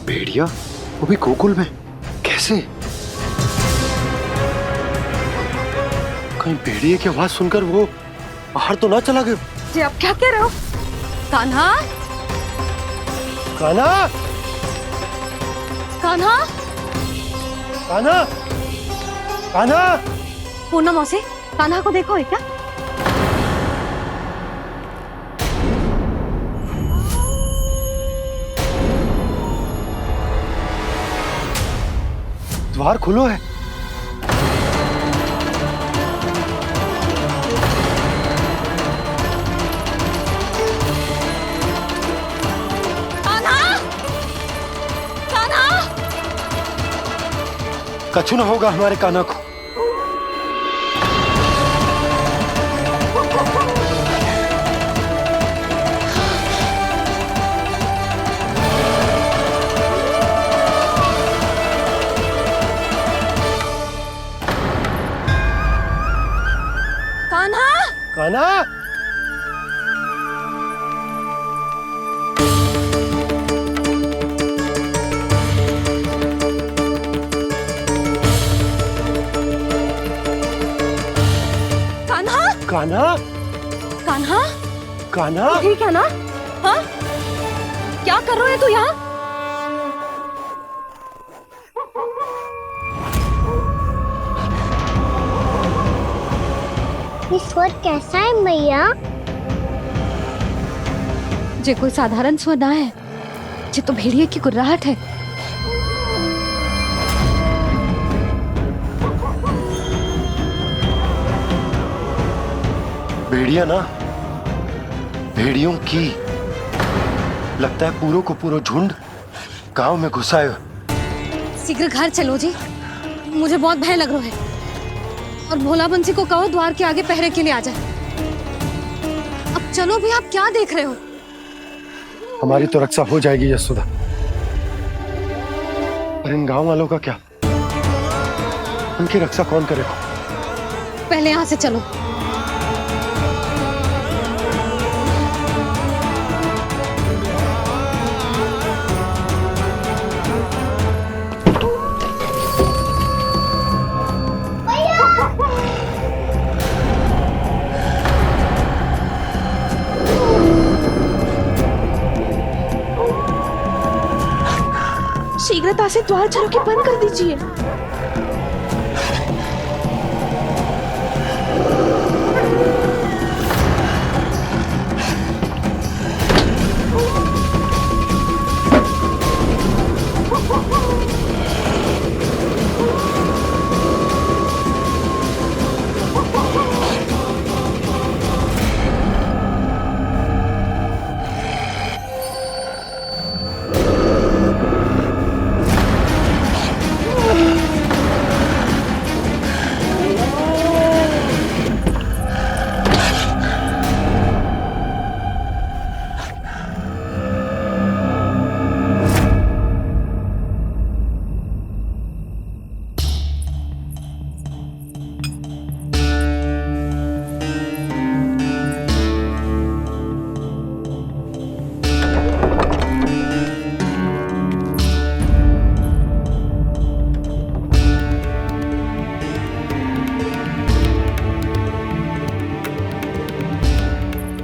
भेड़िया, वो भी गोकुल में? कैसे? कहीं भेड़िए की आवाज सुनकर वो बाहर तो ना चला गया? जी आप क्या कह रहे हो? कान्हा, कान्हा, कान्हा, कान्हा, कान्हा! पूनम मौसी, कान्हा को देखो है क्या? द्वार खुलो है। कान्हा, कान्हा! कछु ना होगा हमारे कान्हा को। कान्हा! कान्हा! कान्हा! कान्हा! कान्हा! कान्हा! ठीक है ना? हाँ? क्या कर रहे हो तू यहाँ? ये स्वर कैसा है मैया? जे कोई साधारण स्वर ना है, जे तो भेड़िए की गुर्राहट है। भेड़िया ना, भेड़ियों की लगता है पूरो को पूरो झुंड गांव में घुसा है। शीघ्र घर चलो जी, मुझे बहुत भय लग रहा है। और भोला बंसी को कहो द्वार के आगे पहरे के लिए आ जाए। अब चलो भी, आप क्या देख रहे हो? हमारी तो रक्षा हो जाएगी यशोदा, पर इन गांव वालों का क्या? उनकी रक्षा कौन करेगा? पहले यहाँ से चलो। शीघ्रता से द्वार चारों के बंद कर दीजिए।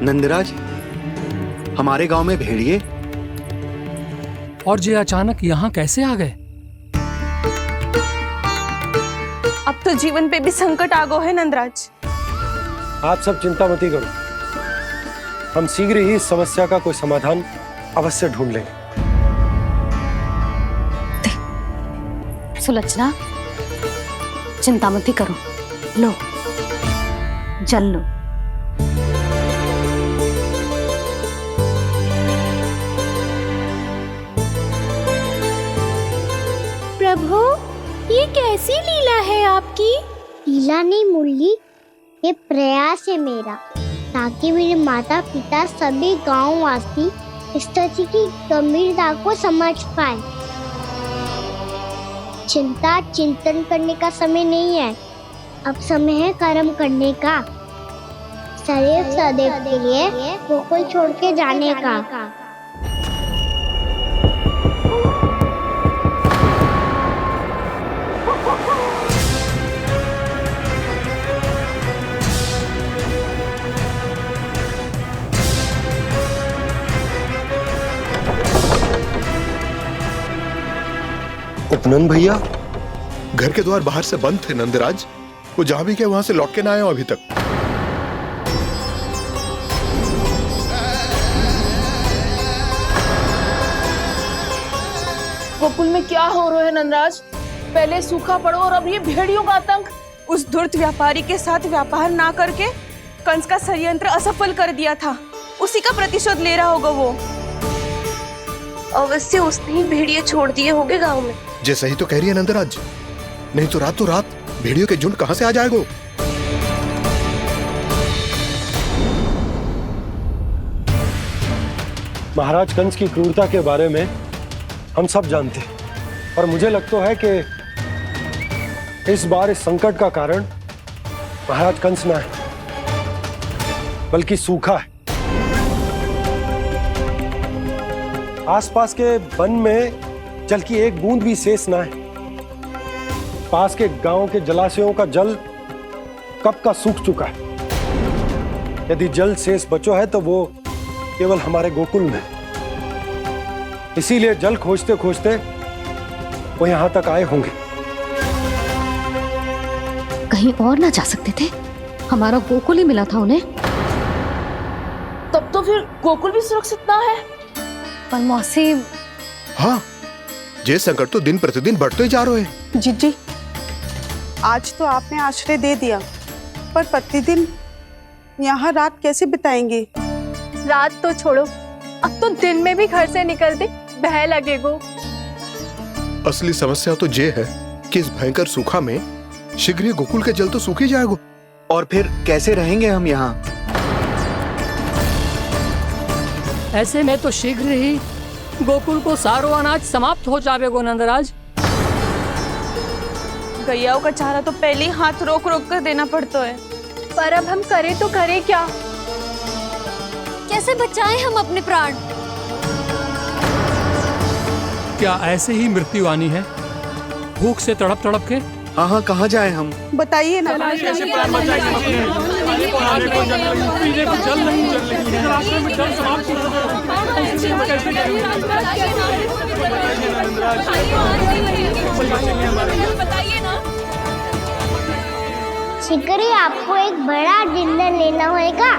नंदराज, हमारे गांव में भेड़िए और ये अचानक यहाँ कैसे आ गए? अब तो जीवन पे भी संकट आ गो है नंदराज। आप सब चिंता मत करो, हम शीघ्र ही इस समस्या का कोई समाधान अवश्य ढूंढ लेंगे। सुलक्षणा, चिंता मत करो, लो जल लो। प्रभु, ये कैसी लीला है आपकी? लीला नहीं मुरली, ये प्रयास है मेरा, ताकि मेरे माता पिता सभी गांव वासी इस स्थिति की गंभीरता को समझ पाए। चिंता चिंतन करने का समय नहीं है, अब समय है कर्म करने का, सदैव सदैव के लिए गोकुल छोड़ के जाने का। नंद भैया, घर के द्वार बाहर से बंद थे नंदराज। वो जहां भी गए वहां से लौट के ना आए हो अभी तक। गोकुल में क्या हो रहा है नंदराज? पहले सूखा पड़ो और अब ये भेड़ियों का आतंक। उस धूर्त व्यापारी के साथ व्यापार ना करके कंस का षड्यंत्र असफल कर दिया था। उसी का प्रतिशोध ले रहा होगा वो। अवश्य उसने ही भेड़िए छोड़ दिए होंगे गांव में। जैसे ही तो कह रही है नंदराज, नहीं तो रात भेड़ियों के झुंड कहां से आ जाएगा? महाराज कंस की क्रूरता के बारे में हम सब जानते हैं, और मुझे लगता है कि इस बार इस संकट का कारण महाराज कंस ना है, बल्कि सूखा है। आसपास के वन में जल की एक बूंद भी शेष ना है। पास के गांव के जलाशयों का जल कब का सूख चुका है। यदि जल शेष बचो है तो वो केवल हमारे गोकुल में। इसीलिए जल खोजते खोजते वो यहां तक आए होंगे। कहीं और ना जा सकते थे? हमारा गोकुल ही मिला था उन्हें। तब तो फिर गोकुल भी सुरक्षित ना है। पर मौसी, हाँ, ये संकट तो दिन प्रतिदिन बढ़ते ही जा रहे हैं। जीजी, आज तो आपने आश्रय दे दिया, पर प्रतिदिन यहाँ रात कैसे बिताएंगे? रात तो छोड़ो, अब तो दिन में भी घर से निकलते भय लगेगो। असली समस्या तो ये है कि इस भयंकर सूखा में शीघ्र ही गोकुल के जल तो सूख ही जाएगा। और फिर कैसे रहेंगे हम यहाँ? ऐसे में तो शीघ्र ही गोकुल को सारो अनाज समाप्त हो जाएगा नंदराज। गैयाओं का चारा तो पहले ही हाथ रोक रोक कर देना पड़ता है। पर अब हम करें तो करें क्या? कैसे बचाएं हम अपने प्राण? क्या ऐसे ही मृत्यु आनी है, भूख से तड़प तड़प के? हाँ, कहाँ जाए हम? बताइए ना। कैसे प्राण बचाएंगे अपने? खाने को जल नहीं, पीने को जल नहीं, रास्ते में जल समाप्त हो शीघ्र ही आपको एक बड़ा डिनर लेना होगा।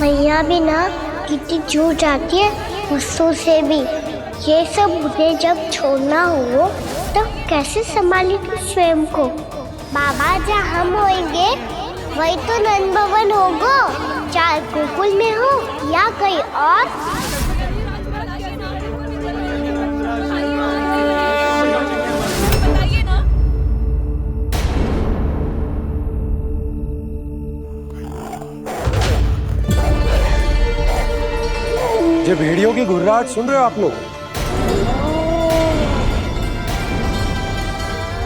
मैया भी ना कितनी जूझ आती है गुस्सों से भी। ये सब मुझे जब छोड़ना हो तो कैसे संभालेगी स्वयं को? बाबा जहाँ हम होंगे वही तो नंद भवन होगा, चाहे गोकुल में हो या कहीं और। ये भेड़ियों की घुर्राहट सुन रहे हो आप लोग?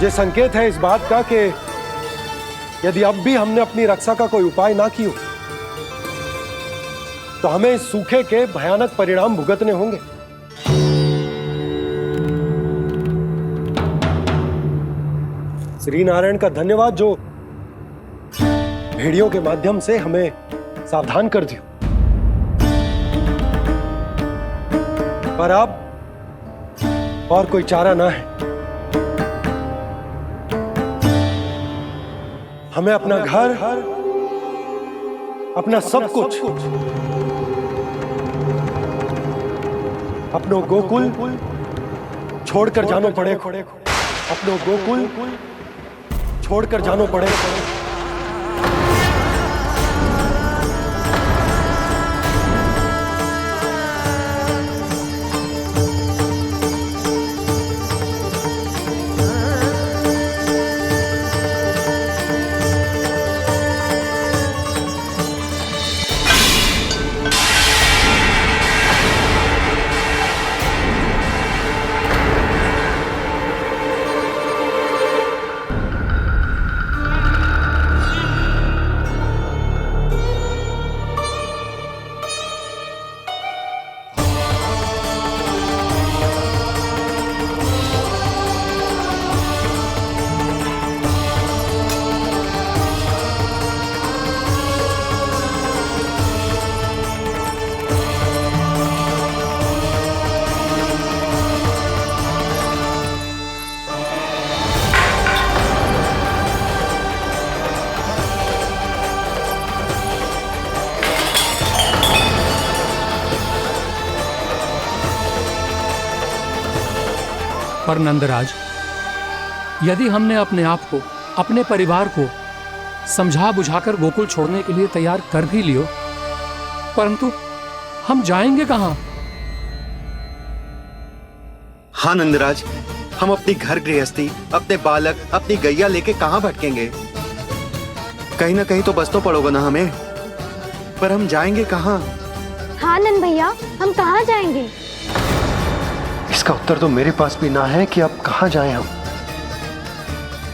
ये संकेत है इस बात का कि यदि अब भी हमने अपनी रक्षा का कोई उपाय ना किया तो हमें इस सूखे के भयानक परिणाम भुगतने होंगे। श्री नारायण का धन्यवाद जो भेड़ियों के माध्यम से हमें सावधान कर दिया। पर अब और कोई चारा ना है। हमें अपना घर, अपना सब कुछ, अपनो गोकुल छोड़कर जानो पड़ेगा। अपनो गोकुल छोड़कर जानो पड़ेगा। पर नंदराज, यदि हमने अपने आप को, अपने परिवार को समझा बुझाकर गोकुल छोड़ने के लिए तैयार कर भी लियो, परंतु हम जाएंगे कहां? हाँ नंदराज, हम अपनी घर गृहस्थी, अपने बालक, अपनी गैया लेके कहाँ भटकेंगे? कहीं ना कहीं तो बस तो पड़ोगे ना हमें, पर हम जाएंगे कहाँ? हाँ नंद भैया, हम कहाँ जाएंगे? इसका उत्तर तो मेरे पास भी ना है कि अब कहाँ जाएं हम,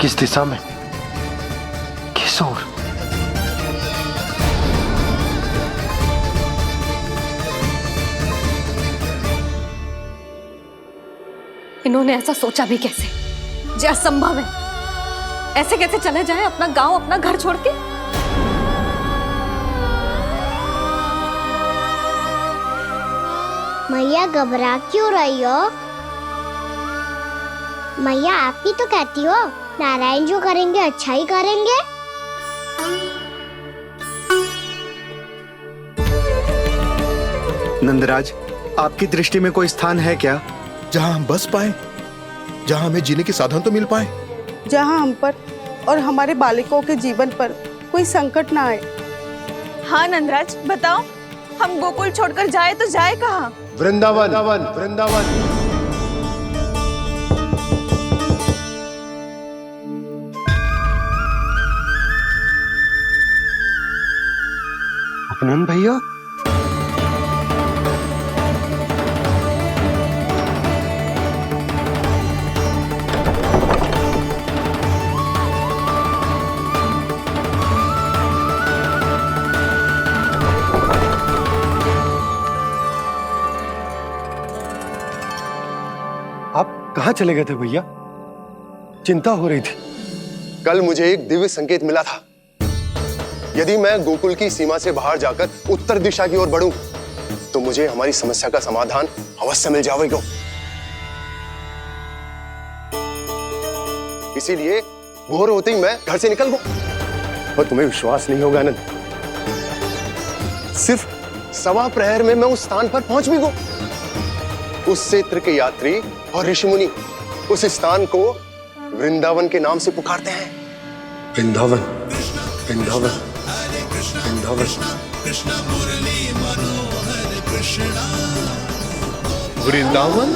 किस दिशा में, किस ओर। इन्होंने ऐसा सोचा भी कैसे, जो असंभव है। ऐसे कैसे चले जाएं अपना गांव, अपना घर छोड़ के? मैया घबरा क्यों रही हो? मैया आप ही तो कहती हो नारायण जो करेंगे अच्छा ही करेंगे। नंदराज, आपकी दृष्टि में कोई स्थान है क्या जहां हम बस पाए, जहां हमें जीने के साधन तो मिल पाए, जहाँ हम पर और हमारे बालकों के जीवन पर कोई संकट ना आए। हाँ नंदराज, बताओ, हम गोकुल छोड़कर जाए तो जाए कहाँ? वृंदावन, वृंदावन। अपनन भैया, आप कहाँ चले गए थे भैया? चिंता हो रही थी। कल मुझे एक दिव्य संकेत मिला था। यदि मैं गोकुल की सीमा से बाहर जाकर उत्तर दिशा की ओर बढ़ूं, तो मुझे हमारी समस्या का समाधान अवश्य मिल जाएगा। इसीलिए भोर होते ही मैं घर से निकल गया। और तुम्हें विश्वास नहीं होगा आनंद, सिर्फ सवा प्रहर में मैं उस स्थान पर पहुंच भी गया। उस क्षेत्र के यात्री और ऋषिमुनि उस स्थान को वृंदावन के नाम से पुकारते हैं। वृंदावन, वृंदावन, वृंदावन। वृंदावन?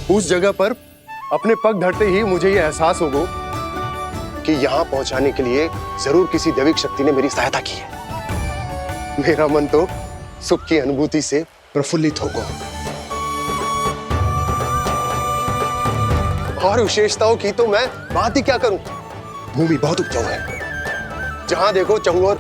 उस जगह पर अपने पग धरते ही मुझे यह एहसास होगा कि यहां पहुंचाने के लिए जरूर किसी दैविक शक्ति ने मेरी सहायता की है। मेरा मन तो सुख की अनुभूति से प्रफुल्लित हो गया। और विशेषताओं की तो मैं बात ही क्या करूं। भूमि बहुत उपजाऊ है, जहां देखो चहुओर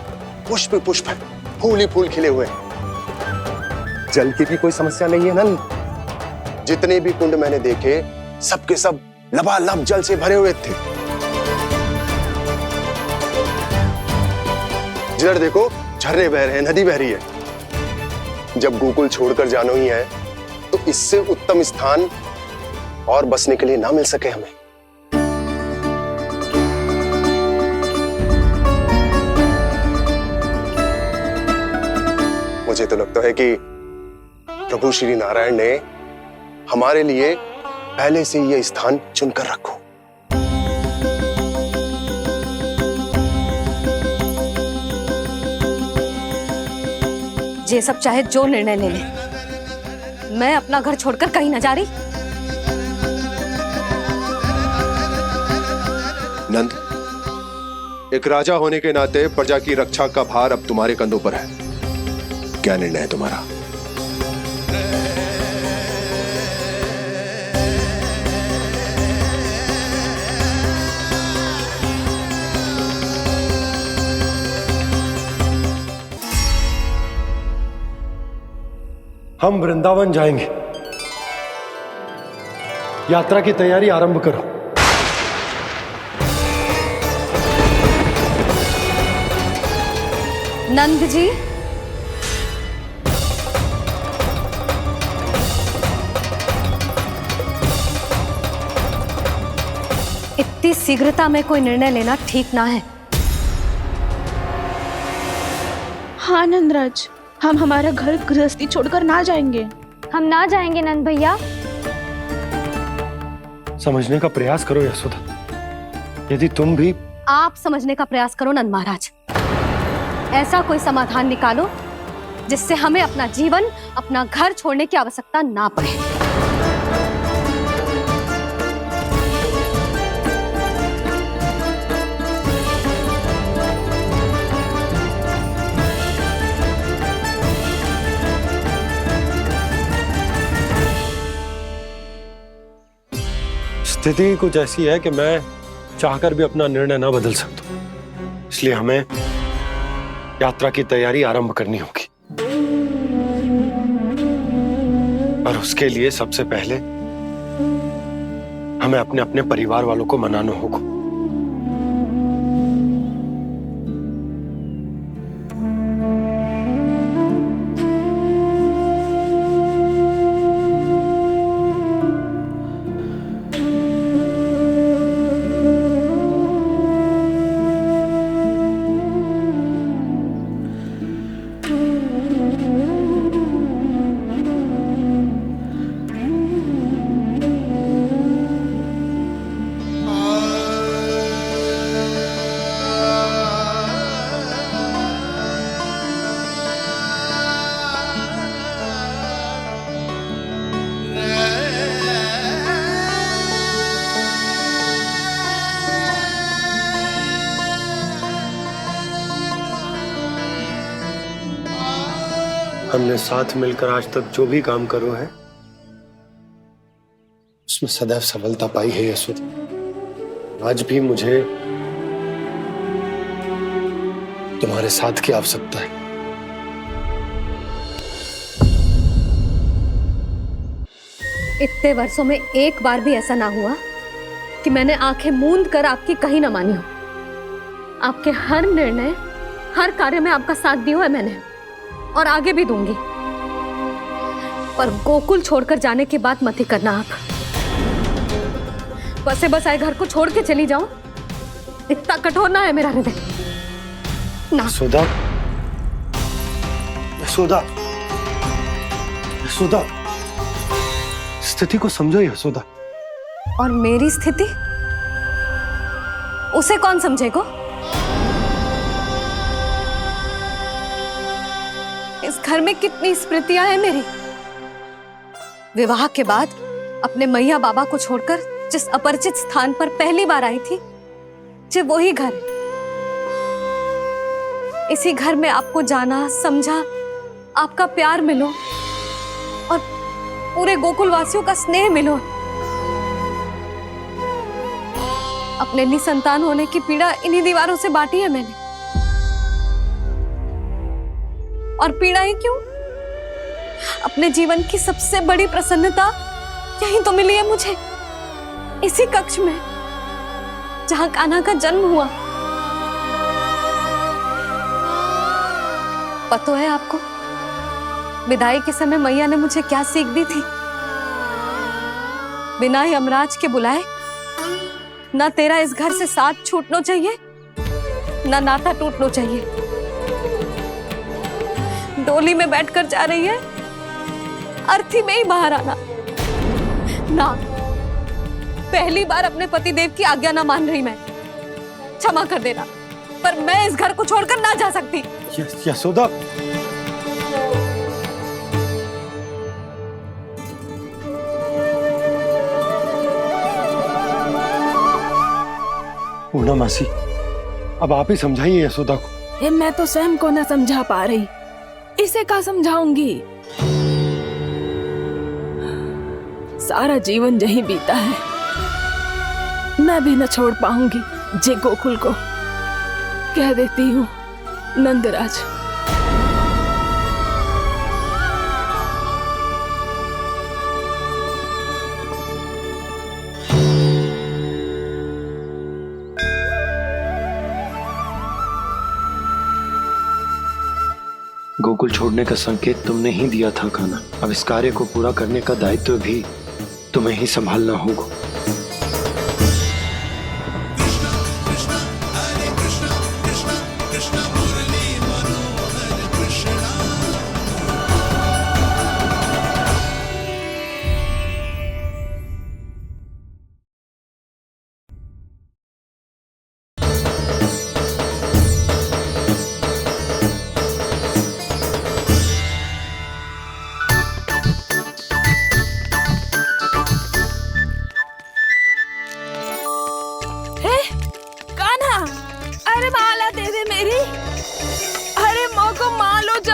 पुष्प पुष्प है, फूल ही फूल खिले हुए हैं। जल की भी कोई समस्या नहीं है नंद। जितने भी कुंड मैंने देखे, सबके सब लबालब जल से भरे हुए थे। जिधर देखो झरने बह रहे हैं, नदी बह रही है। जब गोकुल छोड़कर जाना ही है, तो इससे उत्तम स्थान और बसने के लिए ना मिल सके हमें। मुझे तो लगता है कि प्रभु श्री नारायण ने हमारे लिए पहले से यह स्थान चुनकर रखो। ये सब चाहे जो निर्णय ले ले, मैं अपना घर छोड़कर कहीं न जा रही। नंद, एक राजा होने के नाते प्रजा की रक्षा का भार अब तुम्हारे कंधों पर है। क्या निर्णय है तुम्हारा? हम वृंदावन जाएंगे। यात्रा की तैयारी आरंभ करो। नंद जी, इतनी शीघ्रता में कोई निर्णय लेना ठीक ना है। हाँ नंदराज, हम हमारा घर गृहस्थी छोड़कर ना जाएंगे। हम ना जाएंगे नंद भैया। समझने का प्रयास करो यशोदा। यदि तुम भी आप समझने का प्रयास करो नंद महाराज। ऐसा कोई समाधान निकालो जिससे हमें अपना जीवन, अपना घर छोड़ने की आवश्यकता ना पड़े। स्थिति कुछ ऐसी है कि मैं चाहकर भी अपना निर्णय ना बदल सकता, इसलिए हमें यात्रा की तैयारी आरंभ करनी होगी। और उसके लिए सबसे पहले हमें अपने अपने परिवार वालों को मनाना होगा। हमने साथ मिलकर आज तक जो भी काम करो है उसमें सदैव सफलता पाई है यशोदा। आज भी मुझे तुम्हारे साथ की आवश्यकता है। इतने वर्षों में एक बार भी ऐसा ना हुआ कि मैंने आंखें मूंद कर आपकी कहीं ना मानी हो। आपके हर निर्णय, हर कार्य में आपका साथ दिया है मैंने, और आगे भी दूंगी। पर गोकुल छोड़कर जाने की बात मत ही करना आप। बसे बसाए घर को छोड़ के चली जाऊं, इतना कठोर ना है मेरा हृदय ना। यशोदा, यशोदा, यशोदा, स्थिति को समझो यशोदा। और मेरी स्थिति उसे कौन समझेगा? इस घर में कितनी स्मृतियां हैं मेरी। विवाह के बाद अपने मैया बाबा को छोड़कर जिस अपरिचित स्थान पर पहली बार आई थी, जो वही घर है। इसी घर में आपको जाना, समझा, आपका प्यार मिलो और पूरे गोकुल वासियों का स्नेह मिलो। अपने निसंतान होने की पीड़ा इन्हीं दीवारों से बांटी है मैंने। और पीड़ा ही क्यों? अपने जीवन की सबसे बड़ी प्रसन्नता यही तो मिली है मुझे, इसी कक्ष में जहां कान्हा का जन्म हुआ। पता है आपको विदाई के समय मैया ने मुझे क्या सीख दी थी? बिना ही यमराज के बुलाए ना तेरा इस घर से साथ छूटना चाहिए, ना नाता टूटना चाहिए। डोली में बैठकर जा रही है, अर्थी में ही बाहर आना ना। पहली बार अपने पतिदेव की आज्ञा ना मान रही मैं, क्षमा कर देना, पर मैं इस घर को छोड़कर ना जा सकती। यशोदा, पूर्णा मासी, अब आप ही समझाइए यशोदा को। मैं तो स्वयं को न समझा पा रही, इसे क्या समझाऊंगी? सारा जीवन यही बीता है, मैं भी न छोड़ पाऊंगी जे गोकुल को। कह देती हूँ नंदराज। गोकुल छोड़ने का संकेत तुमने ही दिया था कान्हा। अब इस कार्य को पूरा करने का दायित्व भी तुम्हें ही संभालना होगा।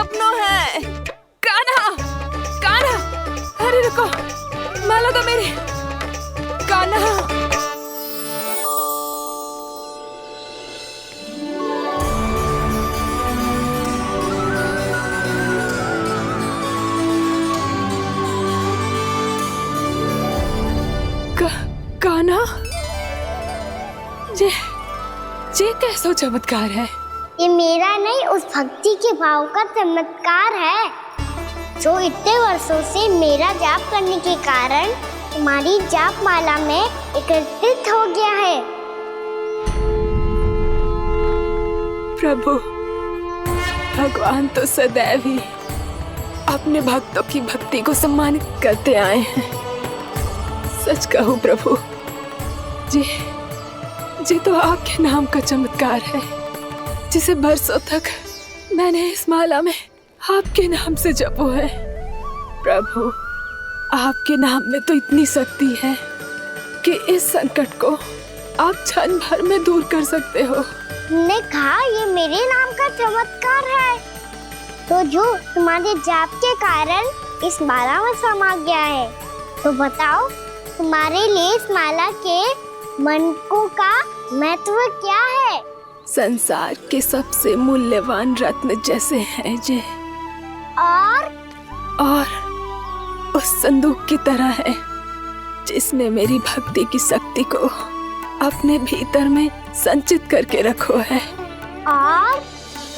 सपनों है। कान्हा, कान्हा, अरे रुको, माला तो मेरी। कान्हा, कान्हा, जे कैसो चमत्कार है। ये मेरा नहीं, उस भक्ति के भाव का चमत्कार है जो इतने वर्षों से मेरा जाप करने के कारण तुम्हारी जाप माला में एकत्रित हो गया है। प्रभु, भगवान तो सदैव ही अपने भक्तों की भक्ति को सम्मानित करते आए हैं। सच कहूं प्रभु, जी तो आपके नाम का चमत्कार है, जिसे बरसों तक मैंने इस माला में आपके नाम से जपो है। प्रभु, आपके नाम में तो इतनी शक्ति है कि इस संकट को आप क्षण भर में दूर कर सकते हो। तुमने कहा ये मेरे नाम का चमत्कार है, तो जो तुम्हारे जाप के कारण इस माला में समा गया है, तो बताओ तुम्हारे लिए इस माला के मनकों का महत्व क्या है? संसार के सबसे मूल्यवान रत्न जैसे हैं जे, और उस संदूक की तरह है जिसने मेरी भक्ति की शक्ति को अपने भीतर में संचित करके रखो है।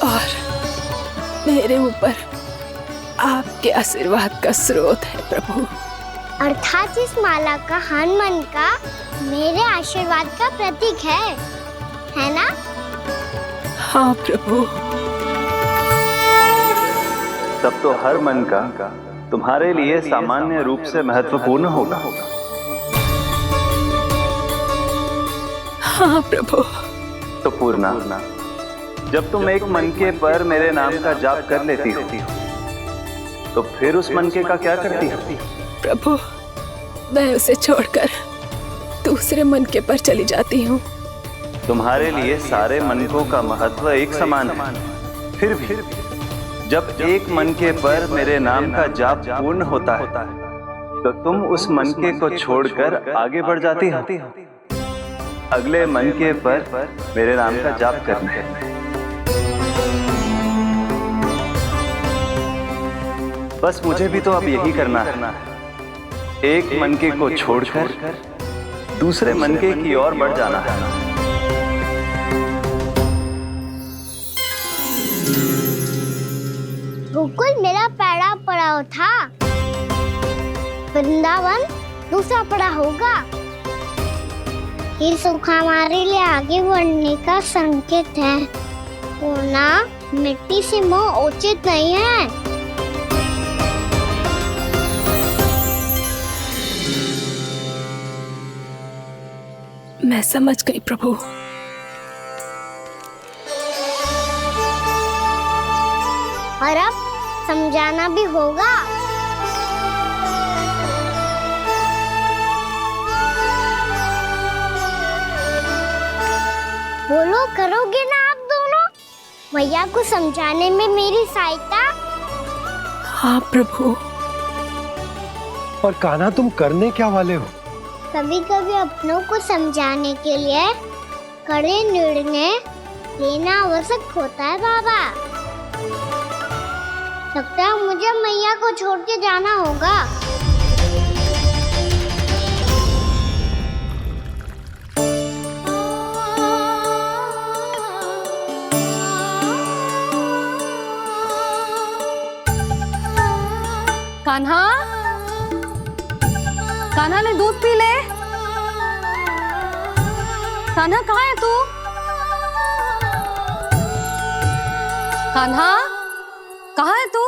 और मेरे ऊपर आपके आशीर्वाद का स्रोत है प्रभु। अर्थात इस माला का हनुमान का मेरे आशीर्वाद का प्रतीक है ना? हाँ प्रभु। तब तो हर मन का तुम्हारे लिए सामान्य रूप से महत्वपूर्ण होगा। हाँ प्रभु। तो पूर्णा, जब तुम एक मनके पर मेरे नाम का जाप कर लेती हो, तो फिर उस मनके का क्या करती हो? प्रभु, मैं उसे छोड़कर दूसरे मनके पर चली जाती हूँ। तुम्हारे लिए सारे मनकों का महत्व एक समान है। फिर भी जब एक मनके पर मेरे नाम का जाप पूर्ण होता है, तो तुम उस मनके को छोड़कर आगे बढ़ जाती हो अगले मनके पर मेरे नाम का जाप करने। बस मुझे भी तो अब यही करना है, एक मनके को छोड़कर दूसरे मनके की ओर बढ़ जाना है। गोकुल मेरा पहला पड़ाव था, वृंदावन दूसरा पड़ा होगा। ये सुख हमारे लिए आगे बढ़ने का संकेत है, होना मिट्टी से मोह उचित नहीं है। मैं समझ गई प्रभु। और अब समझाना भी होगा। बोलो, करोगे ना आप दोनों? भैया को समझाने में मेरी सहायता? हाँ प्रभु। और कान्हा, तुम करने क्या वाले हो? कभी कभी अपनों को समझाने के लिए कड़े निर्णय लेना आवश्यक होता है बाबा। लगता है मुझे मैया को छोड़ के जाना होगा। कान्हा, कान्हा ने दूध पी ले। कान्हा कहाँ है तू? कान्हा, कहाँ है तू?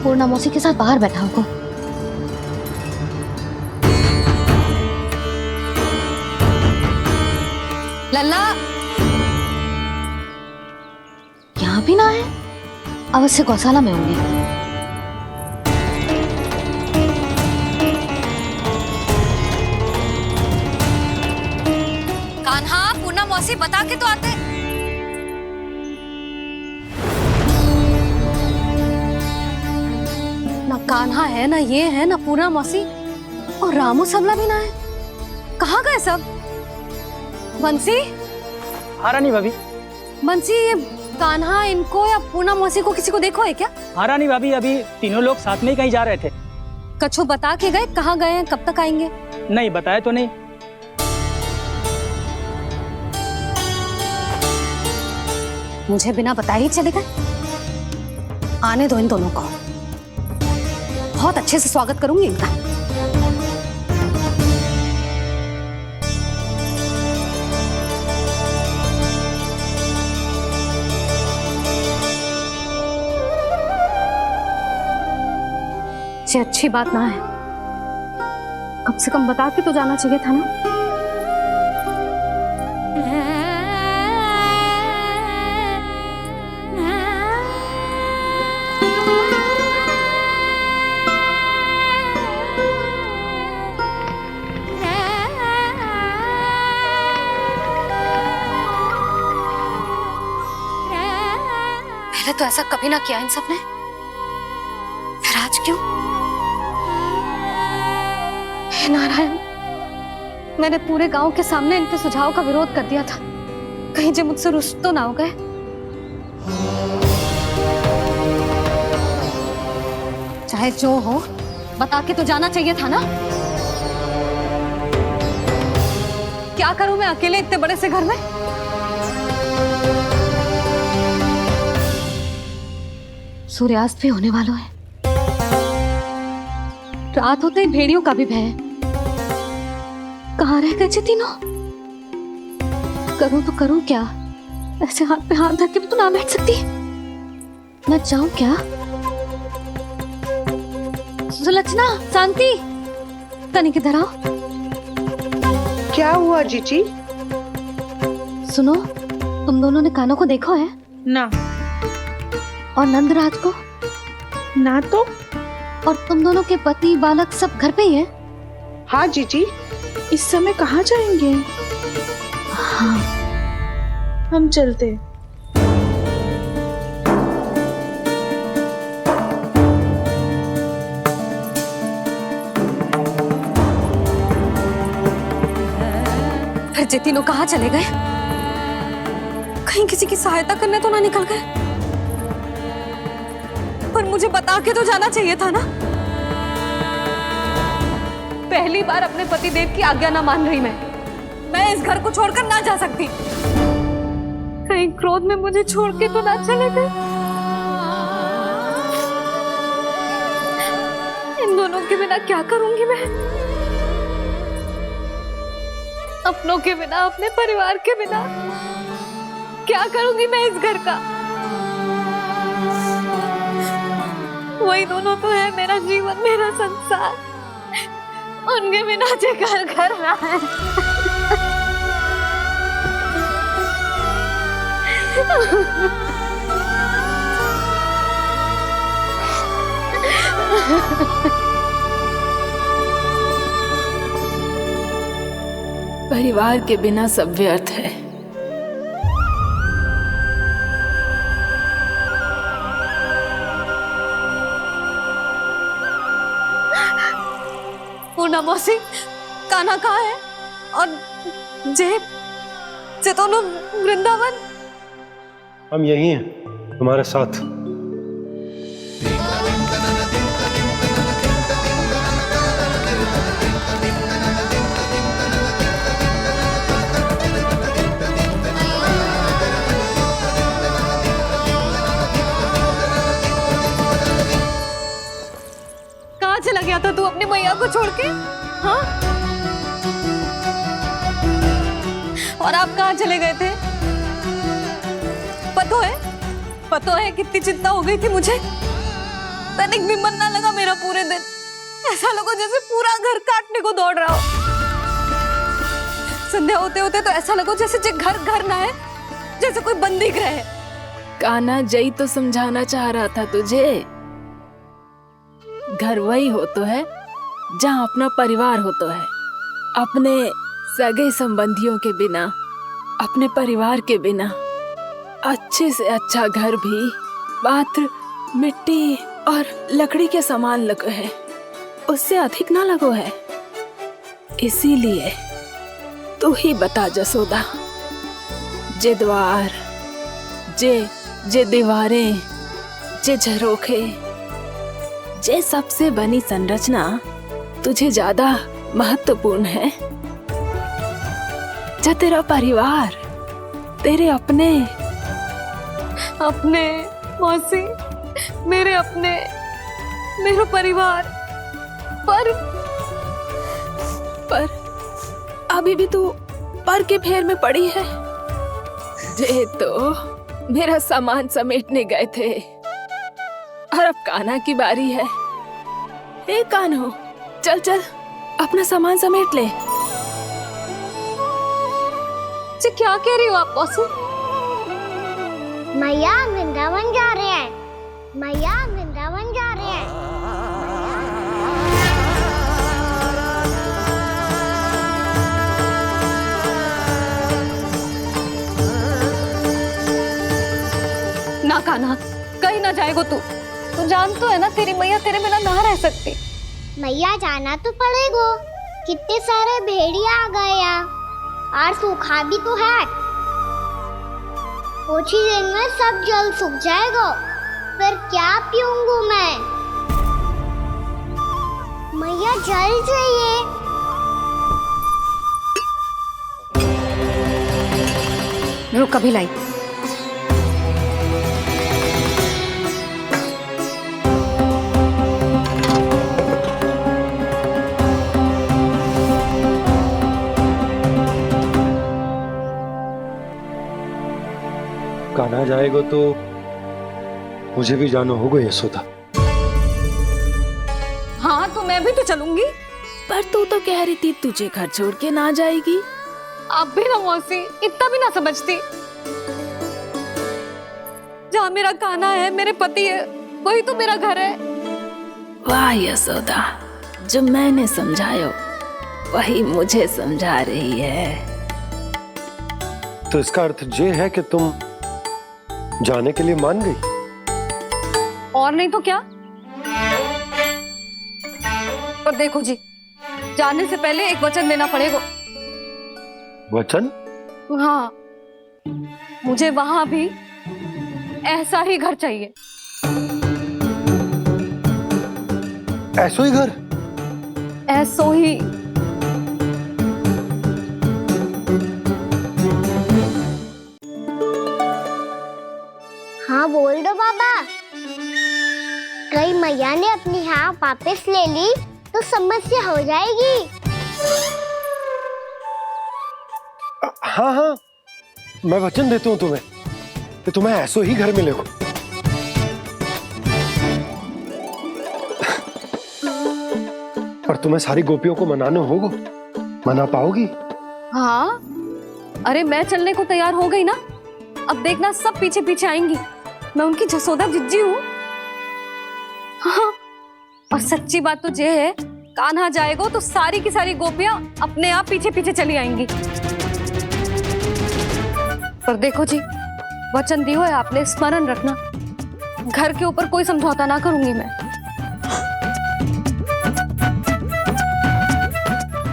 पूर्णा मौसी के साथ बाहर बैठा होगा। लल्ला, भी ना आए? अवश्य गौशाला में होंगे। कान्हा, पूना मौसी बता के तो आते। ना कान्हा है, ना ये है, ना पूना मौसी, और रामू सबला भी ना है। कहाँ गए सब? बंसी? हाँ रानी भाभी। बंसी, ये कान्हा इनको या पूना मौसी को किसी को देखो है क्या? हाँ रानी भाभी, अभी तीनों लोग साथ में ही कहीं जा रहे थे। कछु बता के गए कहाँ गए हैं, कब तक आएंगे? नहीं बताया तो नहीं। मुझे बिना बताए ही चले गए? आने दो इन दोनों को, बहुत अच्छे से स्वागत करूंगी इनका। ये अच्छी बात ना है, कम से कम बता के तो जाना चाहिए था ना। पहले तो ऐसा कभी ना किया इन सब ने, फिर आज क्यों? हे नारायण, मैंने पूरे गांव के सामने इनके सुझाव का विरोध कर दिया था, कहीं जे मुझसे रुष्ट तो ना हो गए। चाहे जो हो, बता के तो जाना चाहिए था ना। क्या करूं मैं अकेले इतने बड़े से घर में? सूर्यास्त भी होने वाला है, रात होते ही भेड़ियों का भी भय है। कहाँ रह गए तीनों? करूं तो करूं क्या? ऐसे हाथ पे हाथ धर के भी तो ना बैठ सकती। मैं जाऊं क्या? सुलक्षणा, शांति, तनिक इधर आओ। क्या हुआ जीजी? सुनो, तुम दोनों ने कान्हा को देखा है? ना। और नंदराज को? ना तो। और तुम दोनों के पति बालक सब घर पे ही हैं? हाँ जीजी। इस समय कहाँ जाएंगे? हाँ। हम चलते। फिर ये तीनों कहाँ चले गए? कहीं किसी की सहायता करने तो ना निकल गए? पर मुझे बता के तो जाना चाहिए था ना। पहली बार अपने पतिदेव की आज्ञा ना मान रही मैं इस घर को छोड़कर ना जा सकती। कहीं क्रोध में मुझे छोड़ के तो ना चले गए। इन दोनों के बिना क्या करूंगी मैं? अपनों के बिना, अपने परिवार के बिना क्या करूंगी मैं इस घर का? वही दोनों तो है मेरा जीवन, मेरा संसार। उनके बिना जे घर घर रहा है। परिवार के बिना सब व्यर्थ है। पूना मौसी, कान्हा कहाँ है? और जे दोनों वृंदावन? हम यही हैं तुम्हारे साथ। कहाँ चला गया था तू अपनी मैया को छोड़ के? हाँ? और आप कहाँ चले गए थे? पता है कितनी चिंता हो गई थी मुझे। तनिक भी मन ना लगा मेरा पूरे दिन। ऐसा लगा जैसे पूरा घर काटने को दौड़ रहा हो। संध्या होते होते तो ऐसा लगा जैसे घर घर ना है, जैसे कोई बंदी गृह है। कान्हा जई तो समझाना चाह रहा था तुझे। घर वही हो तो है जहाँ अपना परिवार हो तो है। अपने सगे संबंधियों के बिना, अपने परिवार के बिना अच्छे से अच्छा घर भी मात्र मिट्टी और लकड़ी के समान लगो है, उससे अधिक ना लगो है। इसीलिए तू ही बता जसोदा, जे द्वार, जे दीवारें, जे झरोखे, जे सबसे बनी संरचना तुझे ज्यादा महत्वपूर्ण है? जो तेरा परिवार, तेरे अपने मौसी, मेरे अपने, मेरा परिवार, पर अभी भी तू पर के फेर में पड़ी है। जे तो मेरा सामान समेटने गए थे और अब कान्हा की बारी है। ए कान्हो, चल चल अपना सामान समेट ले। जी क्या कह रही हो आप मौसी? मैया वृंदावन जा रहे हैं, मैया वृंदावन जा रहे हैं। ना कान्हा, कहीं ना जाएगो तू जान तो है ना तेरी मैया तेरे बिना ना रह सकती। मैया जाना तो पड़ेगा, कितने सारे भेड़िया आ गए यहाँ और सूखा भी तो है। कुछ ही दिन में सब जल सूख जाएगा, फिर क्या पीऊंगी मैं? मैया जल चाहिए। रुक अभी लाई। कान्हा जाएगा तो मुझे भी जाना होगा यशोदा। हाँ तो मैं भी तो चलूंगी। पर तू तो कह रही थी तुझे घर छोड़ के ना जाएगी। आप भी ना मौसी, इतना भी ना समझती। जहाँ मेरा कान्हा है, मेरे पति है, वही तो मेरा घर है। वाह यशोदा, जो मैंने समझायो वही मुझे समझा रही है। तो इसका अर्थ ये है कि तुम जाने के लिए मान गई? और नहीं तो क्या। पर देखो जी, जाने से पहले एक वचन देना पड़ेगा। वचन? हाँ, मुझे वहां भी ऐसा ही घर चाहिए। ऐसो ही घर? ऐसो ही। हाँ बोल दो बाबा। कहीं मैया ने अपनी हाँ वापस ले ली तो समस्या हो जाएगी। हाँ हाँ, मैं वचन देता हूँ तुम्हें कि तुम्हें ऐसो ही घर मिलेगा। पर तुम्हें सारी गोपियों को मनाना होगा। मना पाओगी? हाँ, अरे मैं चलने को तैयार हो गई ना। अब देखना सब पीछे पीछे आएंगी। मैं उनकी जसोदा जिज्जी हूँ। हाँ, और सच्ची बात तो ये है, कान्हा जाएगा तो सारी की सारी गोपियां अपने आप पीछे पीछे चली आएंगी। पर देखो जी, वचन दियो है आपने, स्मरण रखना। घर के ऊपर कोई समझौता ना करूंगी मैं।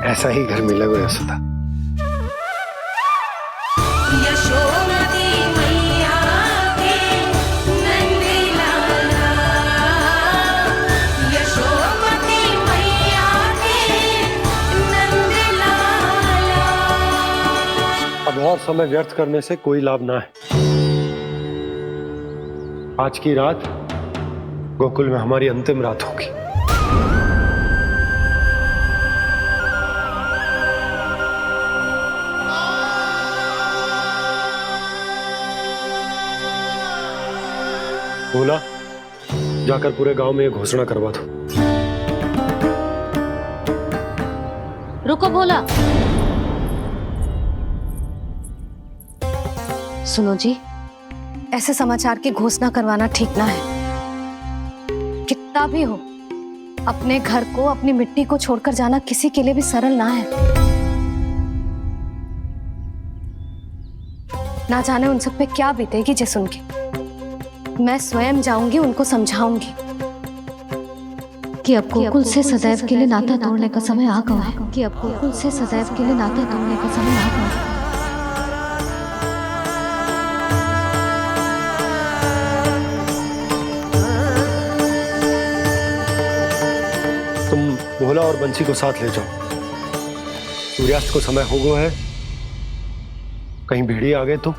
ऐसा ही घर मिलेगा यशोदा। अब और समय व्यर्थ करने से कोई लाभ ना है। आज की रात गोकुल में हमारी अंतिम रात होगी। बोला, जाकर पूरे गांव में ये घोषणा करवा दो। रुको भोला। सुनो जी, ऐसे समाचार की घोषणा करवाना ठीक ना है। कितना भी हो, अपने घर को, अपनी मिट्टी को छोड़कर जाना किसी के लिए भी सरल ना है। ना जाने उन सब पे क्या बीतेगी जे सुन के। मैं स्वयं जाऊंगी, उनको समझाऊंगी कि अब गोकुल से सदैव के लिए नाता तोड़ने का समय आ गया है। कि अब गोकुल से सदैव के लिए नाता तोड़ने का समय आ गया है। तुम भोला और बंसी को साथ ले जाओ। सूर्यास्त को समय हो गया है, कहीं भेड़िए आ गए तो।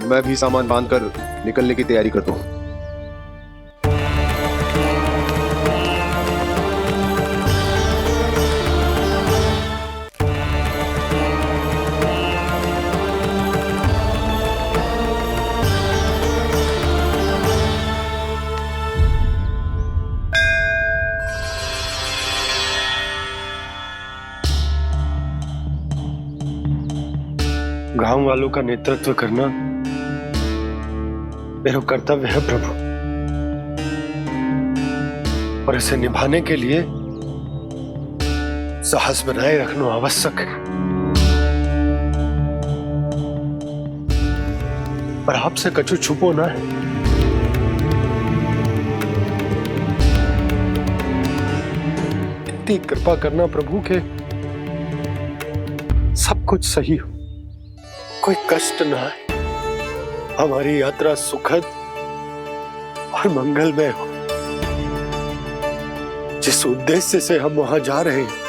मैं भी सामान बांधकर निकलने की तैयारी करता हूँ। गांव वालों का नेतृत्व करना मेरा कर्तव्य है प्रभु, और इसे निभाने के लिए साहस बनाए रखना आवश्यक है। पर आपसे कछु छुपो ना है। इतनी कृपा करना प्रभु के सब कुछ सही हो, कोई कष्ट ना है, हमारी यात्रा सुखद और मंगलमय हो। जिस उद्देश्य से हम वहां जा रहे हैं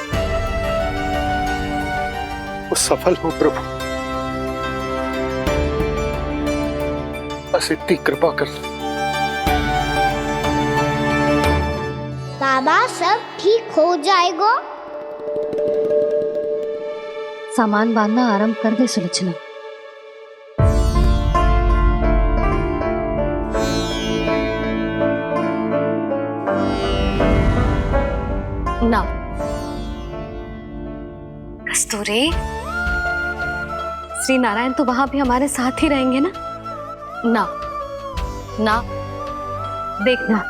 वो सफल हो प्रभु, बस इतनी कृपा कर। बाबा सब ठीक हो जाएगा। सामान बांधना आरंभ कर दे सुलोचना। ना कस्तूरी, श्री नारायण तो वहां भी हमारे साथ ही रहेंगे ना? ना ना, देखना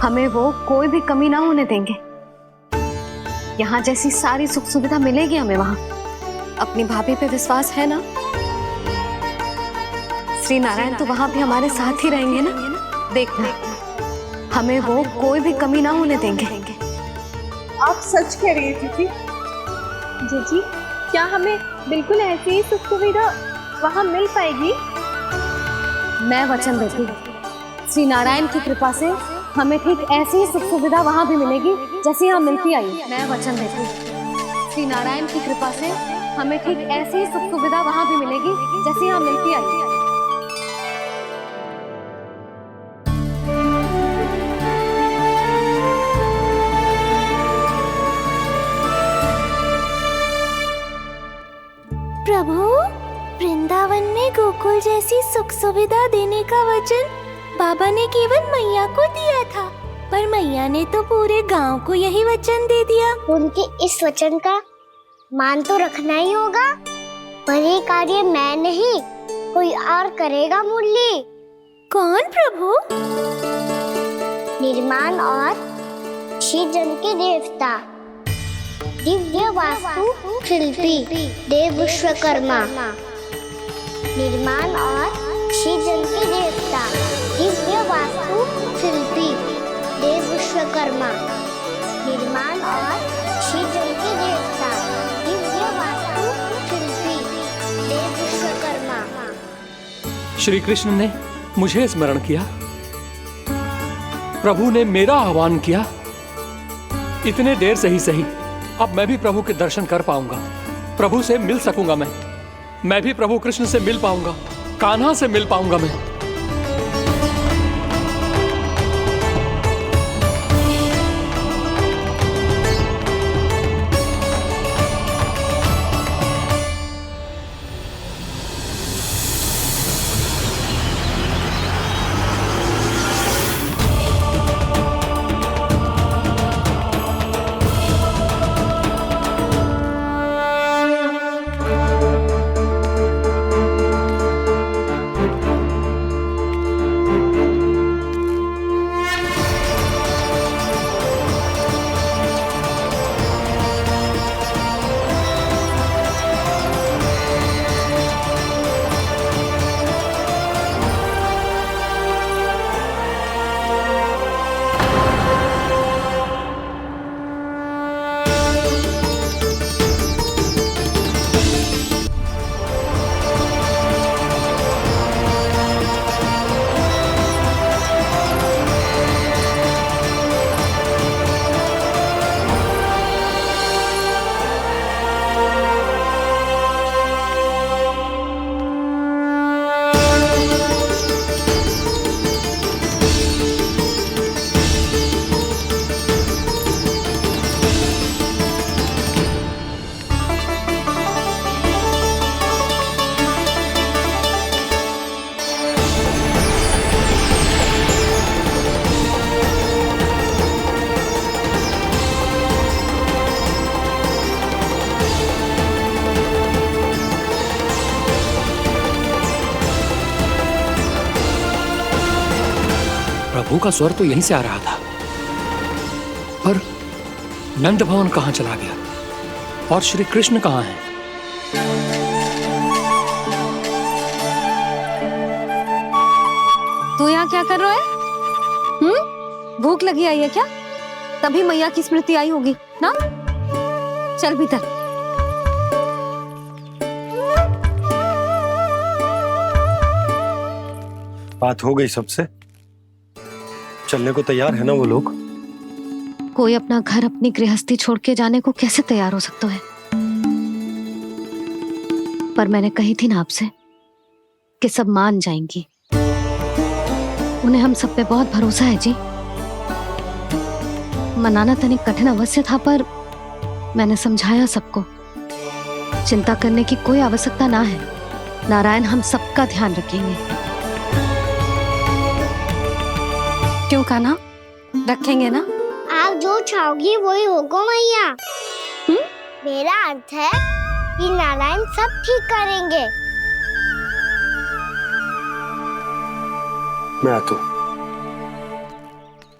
हमें वो कोई भी कमी ना होने देंगे। यहाँ जैसी सारी सुख सुविधा मिलेगी हमें वहां। अपनी भाभी पे विश्वास है ना? श्री नारायण तो वहां भी हमारे साथ ही रहेंगे ना? देखना हमें वो कोई भी कमी ना होने देंगे। आप सच कह रही है दीदी? जीजी, क्या हमें बिल्कुल ऐसी ही सुख सुविधा वहाँ मिल पाएगी? मैं वचन देती हूँ, श्री नारायण की कृपा से हमें ठीक ऐसी ही सुख सुविधा वहाँ भी मिलेगी जैसी यहाँ मिलती आई। मैं वचन देती हूँ, श्री नारायण की कृपा से हमें ठीक ऐसी ही सुख सुविधा वहाँ भी मिलेगी जैसी यहाँ मिलती आई। प्रभु, वृंदावन में गोकुल जैसी सुख सुविधा देने का वचन बाबा ने केवल मैया को दिया था, पर मैया ने तो पूरे गांव को यही वचन दे दिया। उनके इस वचन का मान तो रखना ही होगा, पर ये कार्य मैं नहीं कोई और करेगा। मुरली कौन प्रभु? निर्माण और श्रीजन के देवता, दिव्य वास्तु शिल्पी देव विश्वकर्मा। निर्माण और श्रीजन के देवता, दिव्य वास्तु शिल्पी देव विश्वकर्मा। निर्माण और श्रीजन के देवता, दिव्य वास्तु शिल्पी देव विश्वकर्मा। श्री कृष्ण ने मुझे स्मरण किया, प्रभु ने मेरा आह्वान किया। इतने देर से ही सही, अब मैं भी प्रभु के दर्शन कर पाऊंगा, प्रभु से मिल सकूंगा। मैं भी प्रभु कृष्ण से मिल पाऊंगा, कान्हा से मिल पाऊंगा मैं। प्रभु का स्वर तो यहीं से आ रहा था, पर नंद भवन कहाँ चला गया और श्री कृष्ण कहाँ हैं? तू यहाँ क्या कर रहा है? भूख लगी आई है क्या? तभी मैया की स्मृति आई होगी ना? चल भीतर। बात हो गई सबसे? चलने को तैयार है ना वो लोग? कोई अपना घर अपनी गृहस्थी छोड़ के जाने को कैसे तैयार हो सकता है? पर मैंने कही थी ना आपसे कि सब मान जाएंगी। उन्हें हम सब पे बहुत भरोसा है जी। मनाना तनिक कठिन अवश्य था, पर मैंने समझाया सबको। चिंता करने की कोई आवश्यकता ना है। नारायण हम सबका ध्यान रखेंगे। क्यों कान्हा, रखेंगे ना? आप जो चाहोगी वही होगा मैया। मेरा अर्थ है कि नारायण सब ठीक करेंगे। मैं आता हूँ।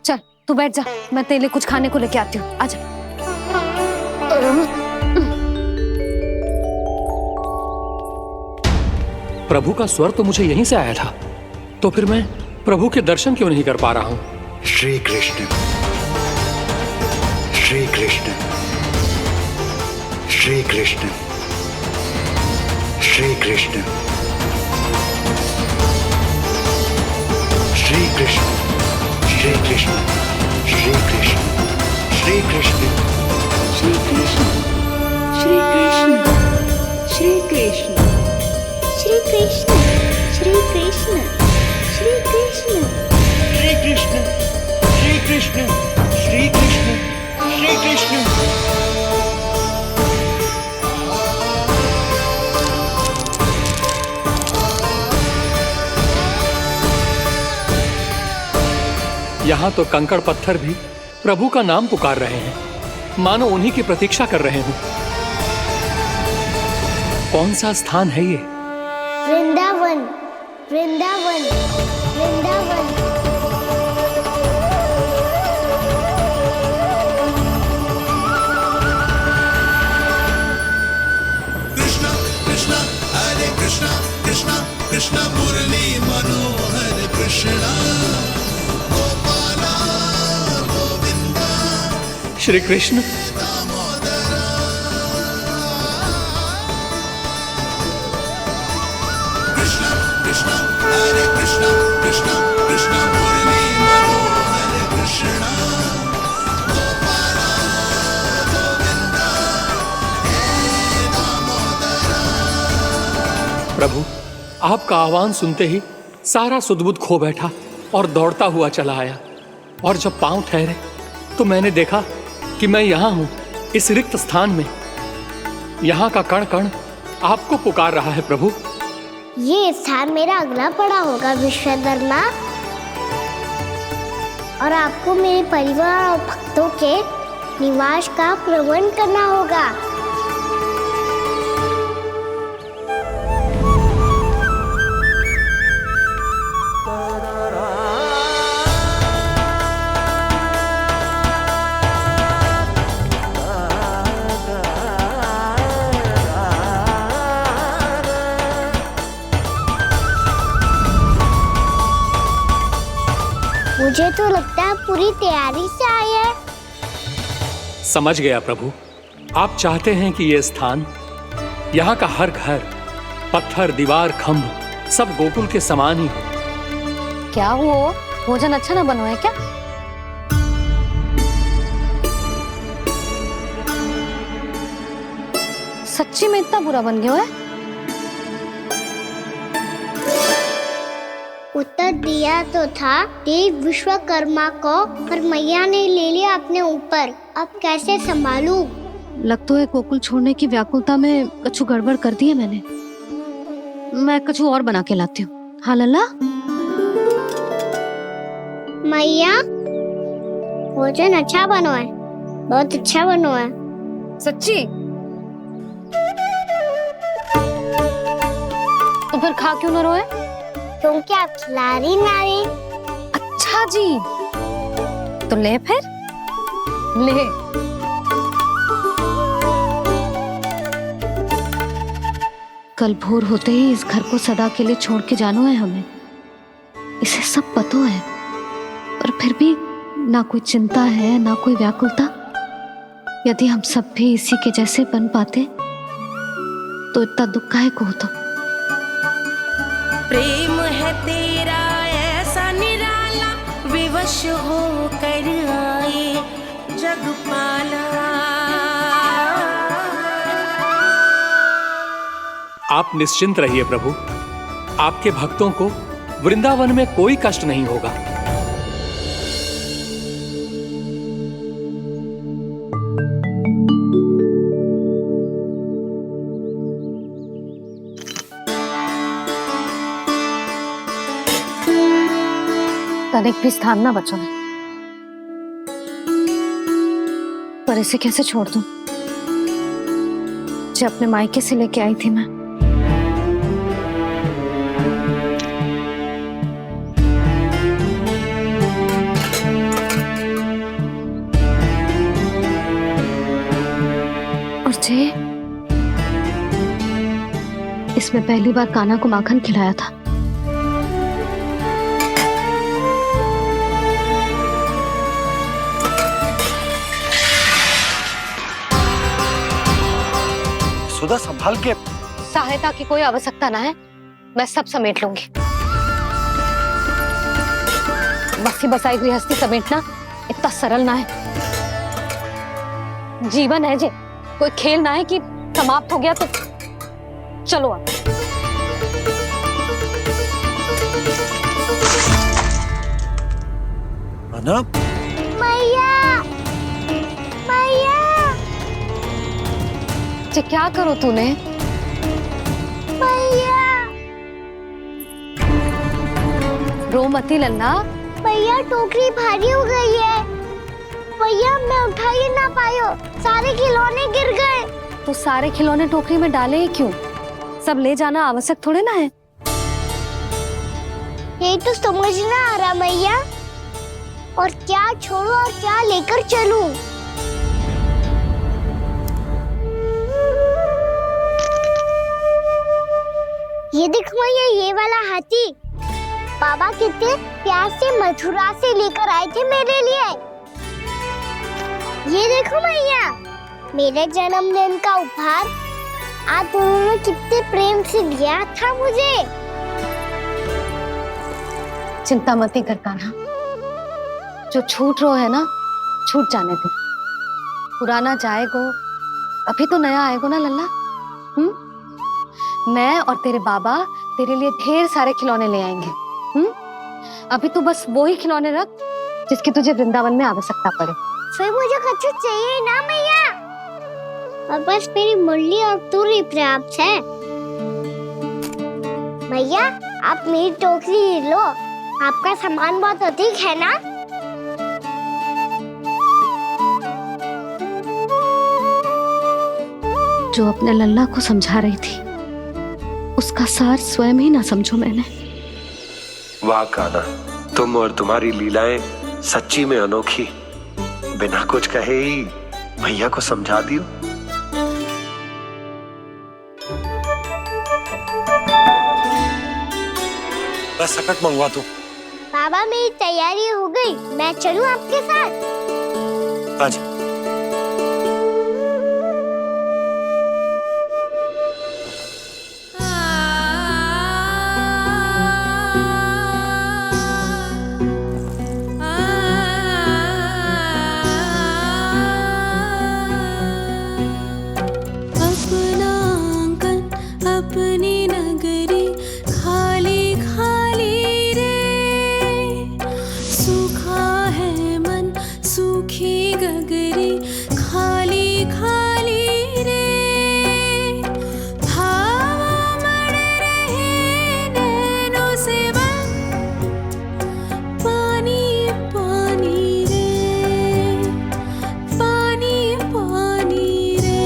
चल तू बैठ जा, मैं तेरे लिए कुछ खाने को लेके आती हूँ। आजा। प्रभु का स्वर तो मुझे यहीं से आया था, तो फिर मैं प्रभु के दर्शन क्यों नहीं कर पा रहा हूँ? श्री कृष्ण, श्री कृष्ण, श्री कृष्ण, श्री कृष्ण, श्री कृष्ण, श्री कृष्ण, श्री कृष्ण, श्री कृष्ण, श्री कृष्ण, श्री कृष्ण, श्री कृष्ण, श्री कृष्ण, श्री कृष्ण, श्री कृष्ण, श्री कृष्ण, श्री कृष्ण, श्री कृष्ण, श्री कृष्ण। यहाँ तो कंकड़ पत्थर भी प्रभु का नाम पुकार रहे हैं, मानो उन्हीं की प्रतीक्षा कर रहे हों। कौन सा स्थान है ये? वृंदावन, वृंदावन, वृंदावन। कृष्णा कृष्णा हरे कृष्णा, कृष्णा कृष्णा मुरली मनोहर कृष्णा, गोपाला गोविंदा श्री कृष्ण। कृष्णा कृष्णा हरे कृष्णा, कृष्णा कृष्णा मुरली मनोहर कृष्णा, गोपाला गोविंदा हे दामोदरा। प्रभु आपका आह्वान सुनते ही सारा सुध-बुध खो बैठा और दौड़ता हुआ चला आया, और जब पांव ठहरे तो मैंने देखा कि मैं यहाँ हूँ, इस रिक्त स्थान में। यहाँ का कण कण आपको पुकार रहा है प्रभु। ये स्थान मेरा अगला पड़ा होगा विश्वकर्मा, और आपको मेरे परिवार और भक्तों के निवास का प्रबंध करना होगा। मुझे तो लगता है पूरी तैयारी से आए हैं। समझ गया प्रभु, आप चाहते हैं कि ये स्थान, यहाँ का हर घर, पत्थर, दीवार, खंभ सब गोकुल के समान ही हो। क्या हुआ? भोजन अच्छा ना बना है क्या? सच्ची में इतना बुरा बन गया है? उत्तर दिया तो था देव विश्वकर्मा को, पर मैया ने ले लिया अपने ऊपर। अब कैसे संभालूं? लग तो है गोकुल छोड़ने की व्याकुलता में कछु गड़बड़ कर दी है मैंने। मैं कछु और बना के लाती हूँ। हाँ लल्ला? मैया, भोजन अच्छा बना है, बहुत अच्छा बना है। सच्ची? तो फिर खा क्यों न रोए? तुम क्या खिला रही नारी? अच्छा जी, तो ले फिर ले। कल भोर होते ही इस घर को सदा के लिए छोड़ के जाना है हमें, इसे सब पता है, पर फिर भी ना कोई चिंता है ना कोई व्याकुलता। यदि हम सब भी इसी के जैसे बन पाते तो इतना दुख काहे को होता। प्रेम है तेरा ऐसा निराला, विवश हो कर आए जगपाला। आप निश्चिंत रहिए प्रभु, आपके भक्तों को वृंदावन में कोई कष्ट नहीं होगा। तनिक भी स्थान ना बचो है, पर इसे कैसे छोड़ दूं जो अपने मायके से लेके आई थी मैं। और जे इसमें पहली बार कान्हा को माखन खिलाया था। सुधा संभाल के। सहायता की कोई आवश्यकता ना है, मैं सब समेट लूंगी। बसी बसाई गृहस्थी समेटना इतना सरल ना है। जीवन है जे, कोई खेल ना है कि समाप्त हो गया तो चलो आप। अना? मैया, मैया। जे क्या करो तूने? मैया। रो मती लल्ला। भैया टोकरी भारी हो गई है। भैया मैं उठा ही ना पायो, सारे खिलौने गिर गए। तो सारे खिलौने टोकरी में डाले ही क्यों? सब ले जाना आवश्यक थोड़े ना है। यही तो समझ ना आ रहा मैया, और क्या छोड़ू और क्या लेकर चलूं? ये देखो मैया, ये वाला हाथी बाबा कितने प्यार से मथुरा से लेकर आए थे मेरे लिए। ये देखो मैया, मेरे जन्मदिन का उपहार आप उन्होंने कितने प्रेम से दिया था मुझे। चिंता मत कर कान्हा, जो छूट रो है ना छूट जाने दे। पुराना जाएगो, अभी तो नया आएगो ना लल्ला। मैं और तेरे बाबा तेरे लिए ढेर सारे खिलौने ले आएंगे। अभी तो बस वो ही खिलौने रख जिसकी तुझे वृंदावन में आवश्यकता पड़े। फिर मुझे कुछ चाहिए ना मैया, और बस मेरी मुरली और तू ही पर्याप्त है। मैया आप मेरी टोकरी लो, आपका सामान बहुत अधिक है ना। जो अपने लल्ला को समझा रही थी उसका सार स्वयं ही ना समझो मैंने। वाह कान्हा, तुम और तुम्हारी लीलाएं सच्ची में अनोखी। बिना कुछ कहे ही भैया को समझा दियो। बस सकट मंगवा दो। बाबा मेरी तैयारी हो गई, मैं चलूं आपके साथ? आजा। अपनी नगरी खाली खाली रे, सूखा है मन सूखी गगरी खाली खाली रे, हवा मर रहे नैनों से बन पानी पानी रे, पानी पानी रे।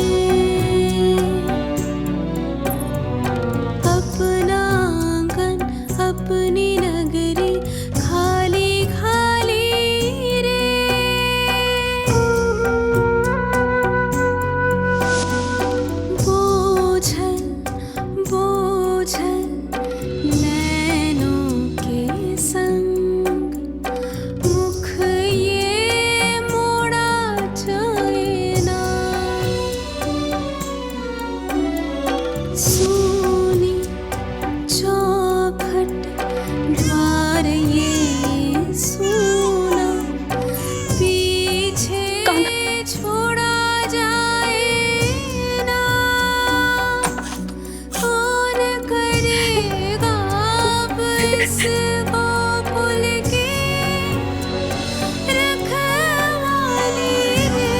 सोनी चौखट द्वार ये सोना पीछे छोड़ा जाए ना कौन करेगा अब इसको भूल के रखवाली रे।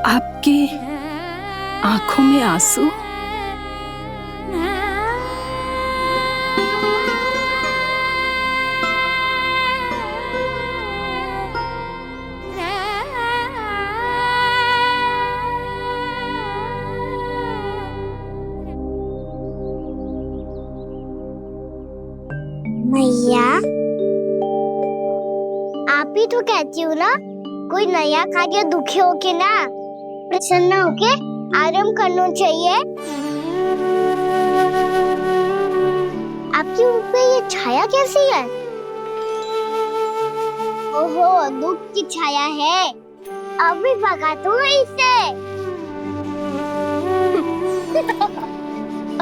आपकी आंखों में आंसू? मैया आप ही तो कहती हो ना, कोई नया खा के दुखी होके ना प्रसन्न होके आराम करना चाहिए। आपके मुंह पे ये छाया कैसी है? ओहो, दुख की छाया है। अभी भगा दूं इसे।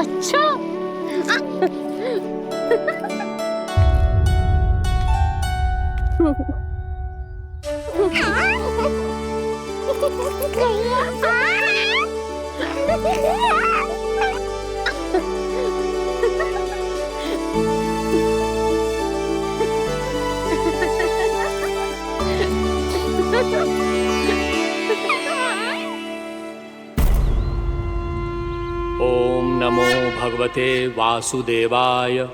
अच्छा। ओम नमो भगवते वासुदेवाय।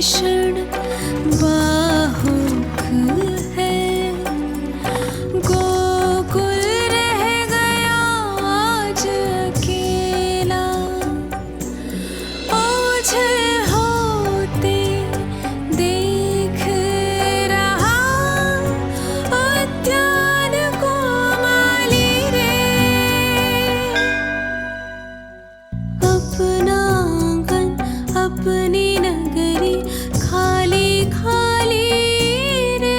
भीषण बाहुक है, गोकुल रह गया आज अकेला, ओझल होते देख रहा उद्यान को माली रे। अपना आंगन अपनी नगरी खाली खाली रे।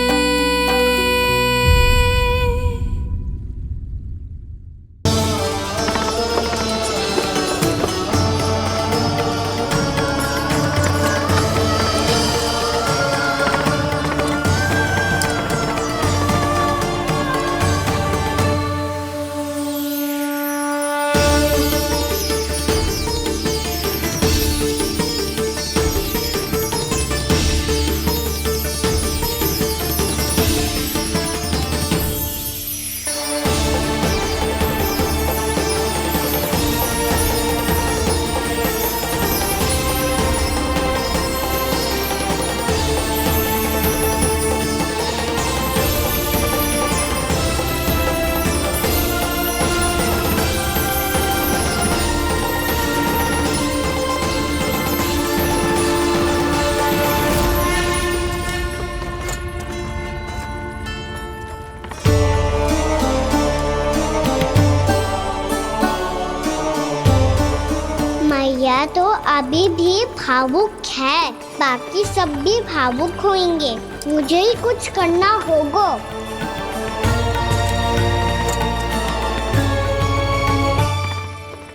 मैया तो अभी भी भावुक है, बाकी सब भी भावुक होंगे। मुझे ही कुछ करना होगा।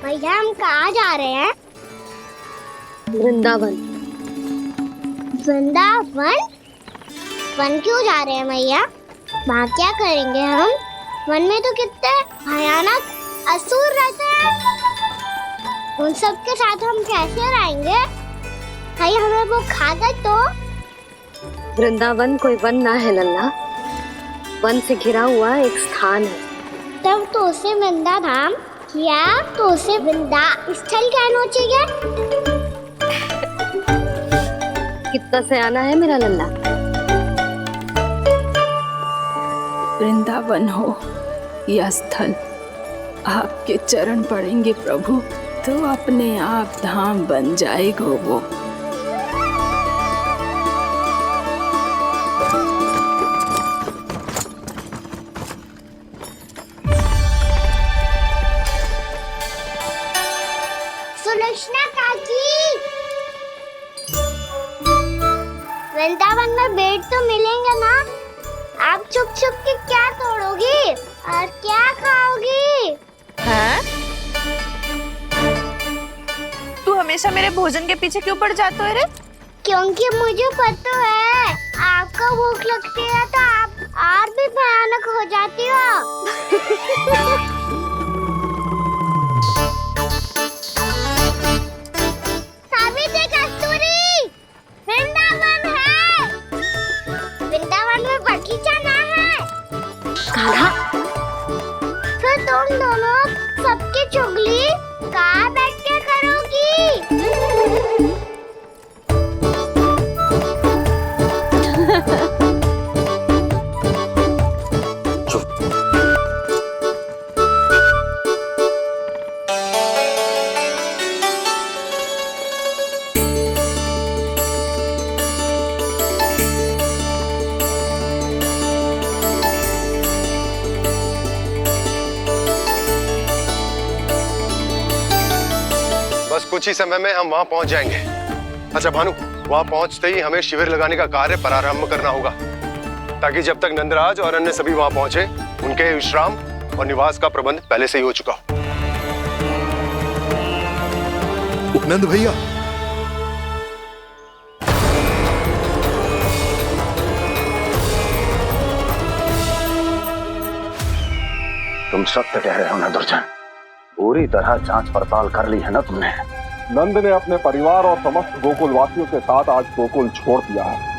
मैया हम कहाँ जा रहे हैं? वृंदावन। वृंदावन? वन क्यों जा रहे हैं मैया? वहाँ क्या करेंगे हम? वन में तो कितने भयानक असुर रहते हैं। उन सब के साथ हम कैसे रहेंगे? कहीं हमें वो खा गए तो? वृंदावन कोई वन ना है लल्ला, वन से घिरा हुआ एक स्थान है। तब तो उसे वृंदा धाम या तो उसे वृंदा स्थल कहना चाहिए। कितना से आना है मेरा लल्ला। वृंदावन हो या स्थल, आपके चरण पड़ेंगे प्रभु तो अपने आप धाम बन जाएगा वो। सुलक्षणा काकी, वृंदावन में बेट तो मिलेंगे ना? आप छुप छुप के क्या तोड़ोगी और क्या खाओगी? हाँ? तू हमेशा मेरे भोजन के पीछे क्यों पड़ जाते हो रे? क्योंकि मुझे पता है आपको भूख लगती है तो आप और भी भयानक हो जाती हो। सावित्री, कस्तूरी, वृंदावन है। वृंदावन में बगीचा ना है। कान्हा, फिर तुम दोनों सबकी चुगली कहाँ बैठ के करोगी? बस कुछ ही समय में हम वहां पहुंच जाएंगे। अच्छा भानु, वहां पहुंचते ही हमें शिविर लगाने का कार्य प्रारंभ करना होगा, ताकि जब तक नंदराज और अन्य सभी वहां पहुंचे उनके विश्राम और निवास का प्रबंध पहले से ही हो चुका हो। नंद भैया, तुम सत्य कह रहे हो ना दुर्जन, पूरी तरह जांच पड़ताल कर ली है ना तुमने? नंद ने अपने परिवार और समस्त गोकुल वासियों के साथ आज गोकुल छोड़ दिया है।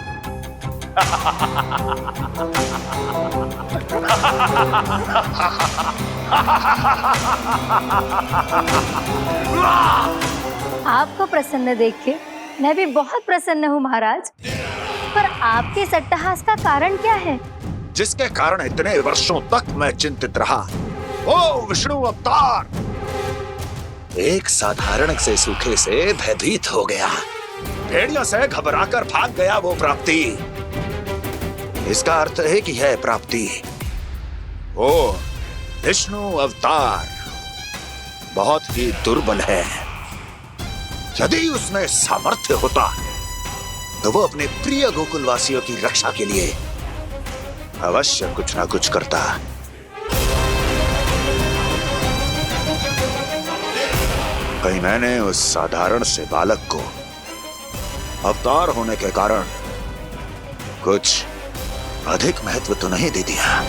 आपको प्रसन्न देख के मैं भी बहुत प्रसन्न हूँ महाराज, पर आपके इस अट्टहास का कारण क्या है? जिसके कारण इतने वर्षों तक मैं चिंतित रहा, ओ विष्णु अवतार, एक साधारण से सूखे से भयभीत हो गया, भेड़ियों से घबराकर भाग गया वो प्राप्ति। इसका अर्थ है कि यह प्राप्ति ओ विष्णु अवतार बहुत ही दुर्बल है। यदि उसमें सामर्थ्य होता तो वो अपने प्रिय गोकुलवासियों की रक्षा के लिए अवश्य कुछ ना कुछ करता। कहीं मैंने उस साधारण से बालक को अवतार होने के कारण कुछ अधिक महत्व तो नहीं दे दिया।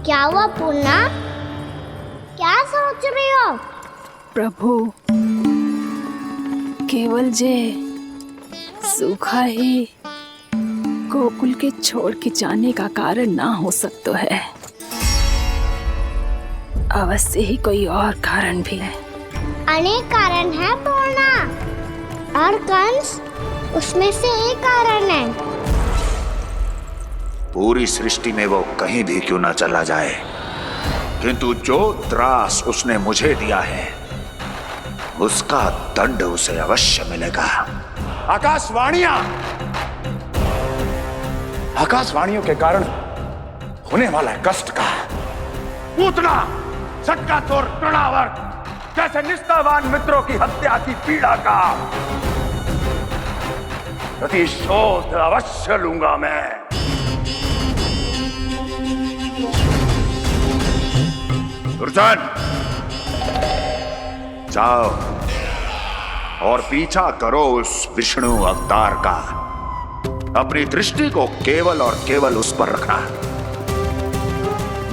क्या हुआ पूर्णा? क्या सोच रही हो? प्रभु, केवल जे सूखा ही गोकुल के छोड़ के जाने का कारण ना हो सकता है, अवश्य ही कोई और कारण भी है। अनेक कारण है पूर्णा, और कंस उसमें से एक कारण है। पूरी सृष्टि में वो कहीं भी क्यों ना चला जाए, किंतु जो त्रास उसने मुझे दिया है उसका दंड उसे अवश्य मिलेगा। आकाशवाणियों के कारण होने वाला कष्ट का, पूतना, सटकासुर, तृणावर्त जैसे निष्ठावान मित्रों की हत्या की पीड़ा का प्रतिशोध अवश्य लूंगा मैं। दुर्जन, जाओ और पीछा करो उस विष्णु अवतार का। अपनी दृष्टि को केवल और केवल उस पर रखना।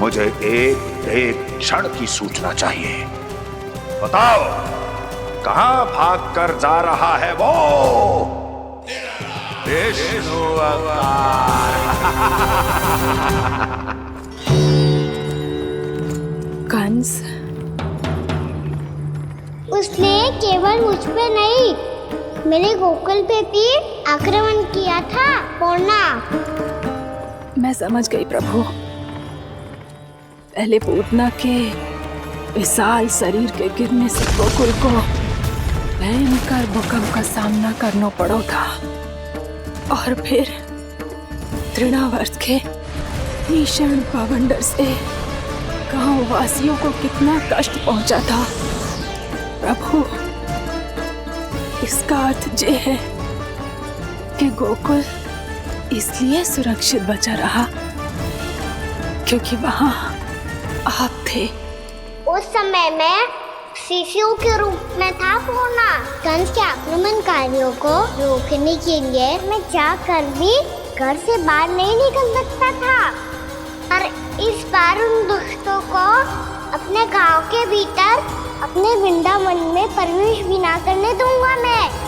मुझे एक क्षण की सूचना चाहिए। बताओ, कहां भाग कर जा रहा है वो विष्णु अवतार? कंस, उसने केवल मुझ पे नहीं, मेरे गोकुल पे भी आक्रमण किया था पूर्णा। मैं समझ गई प्रभु। पहले पूतना के विशाल शरीर के गिरने से गोकुल को भयंकर भूकंप का सामना करना पड़ा था, और फिर तृणावर्त के भीषण पावंडर से गांव वासियों को कितना कष्ट पहुंचा था। प्रभु, इसका अर्थ ये है कि गोकुल इसलिए सुरक्षित बचा रहा क्योंकि वहां आप थे। उस समय मैं शिशु के रूप में था पूर्णा। कंस के आक्रमणकारियों को रोकने के लिए मैं जाकर भी घर से बाहर नहीं निकल सकता था, और इस बार उन दुष्टों को अपने गांव के भीतर, अपने वृंदावन में प्रवेश भी ना करने दूंगा मैं।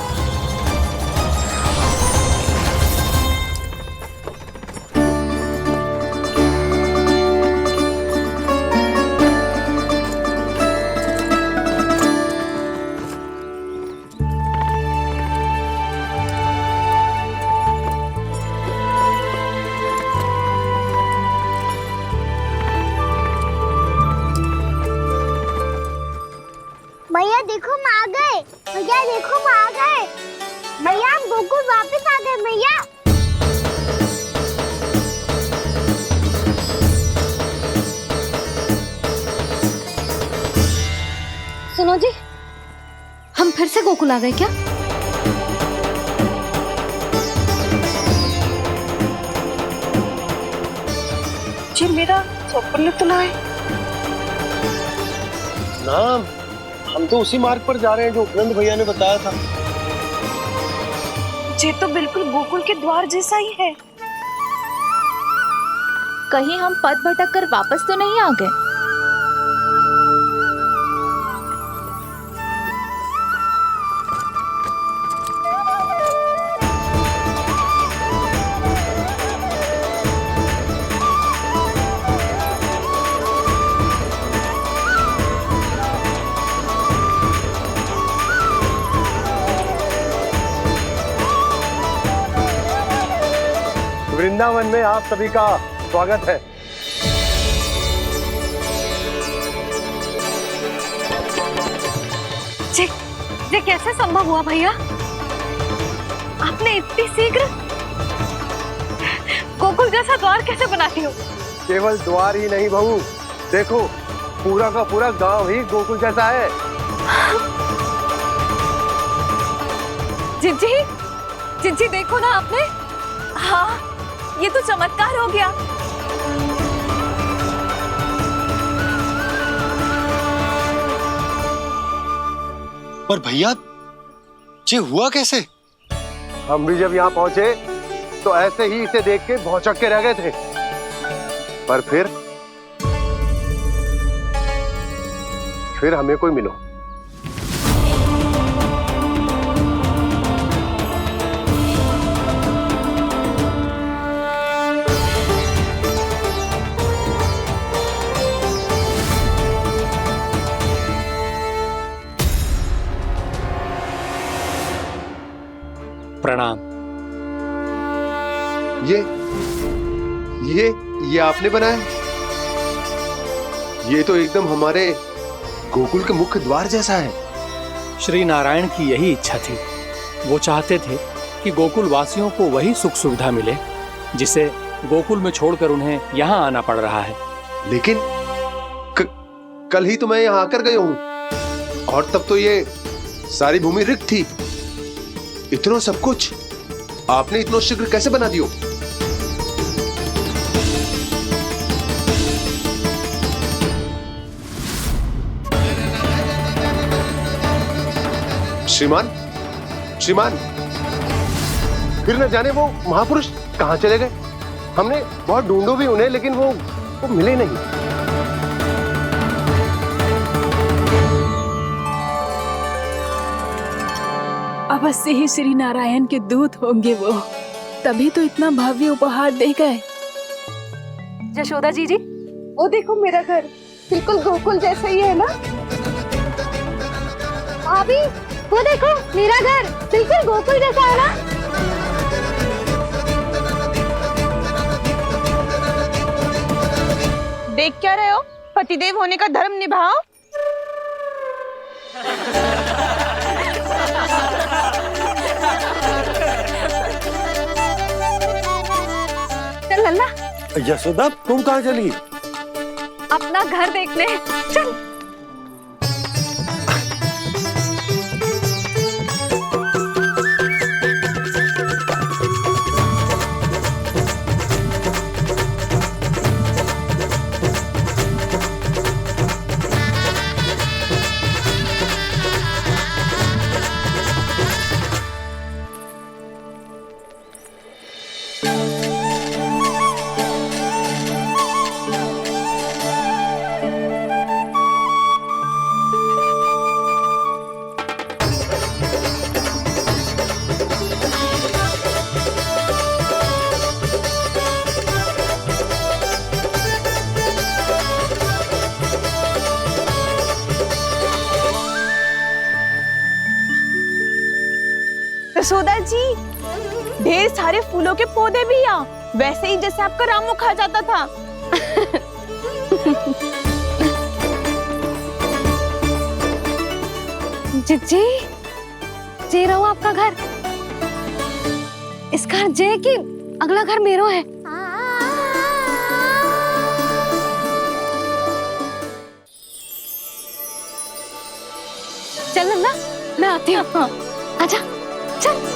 भैया देखो हम आ गए, भैया देखो हम आ गए, भैया हम गोकुल वापस आ गए भैया। सुनो जी, हम फिर से गोकुल आ गए क्या? जी मेरा स्वप्न तो ना है। ना, हम तो उसी मार्ग पर जा रहे हैं जो उपनंद भैया ने बताया था। ये तो बिल्कुल गोकुल के द्वार जैसा ही है। कहीं हम पथ भटक कर वापस तो नहीं आ गए? वृंदावन में आप सभी का स्वागत है। ये कैसे संभव हुआ भैया? आपने इतनी शीघ्र गोकुल जैसा द्वार कैसे बना दिया? केवल द्वार ही नहीं बहू, देखो पूरा का पूरा गांव ही गोकुल जैसा है। जिज्जी, जिज्जी देखो ना आपने। हाँ, ये तो चमत्कार हो गया। पर भैया ये हुआ कैसे? हम भी जब यहाँ पहुंचे तो ऐसे ही इसे देख के भौचक के रह गए थे, पर फिर हमें कोई मिलो। प्रणाम। ये आपने बनाया? ये तो एकदम हमारे गोकुल के मुख्य द्वार जैसा है। श्री नारायण की यही इच्छा थी। वो चाहते थे कि गोकुल वासियों को वही सुख सुविधा मिले जिसे गोकुल में छोड़कर उन्हें यहाँ आना पड़ रहा है। लेकिन कल ही तो मैं यहाँ आकर गया हूँ और तब तो ये सारी भूमि रिक्त थी। इतना सब कुछ आपने इतना शीघ्र कैसे बना दियो? श्रीमान, श्रीमान, फिर न जाने वो महापुरुष कहां चले गए। हमने बहुत ढूंढो भी उन्हें, लेकिन वो मिले नहीं। अवश्य ही श्री नारायण के दूत होंगे वो, तभी तो इतना भव्य उपहार दे गए। यशोदा जी, वो देखो मेरा घर बिल्कुल गोकुल जैसा ही है ना। भाभी, वो देखो मेरा घर बिल्कुल गोकुल जैसा है ना। देख क्या रहे हो? पतिदेव होने का धर्म निभाओ। चल लल्ला, यशोदा तुम कहाँ चली? अपना घर देखने। चल। यशोदा जी, ढेर सारे फूलों के पौधे भी यहाँ, वैसे ही जैसे आपका रामू खा जाता था। जिज्जी, जे रहो आपका घर। इस घर जे कि अगला घर मेरो है। चल नन्ना, मैं आती हूँ। हाँ, आजा, चल।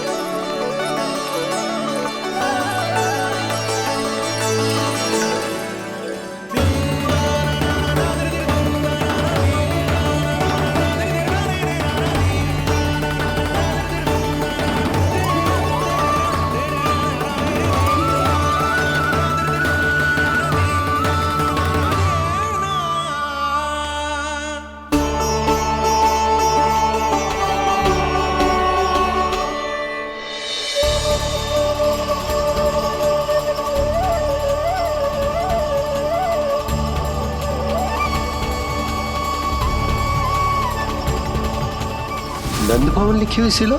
नंद भवन लिखी हुई सिलो,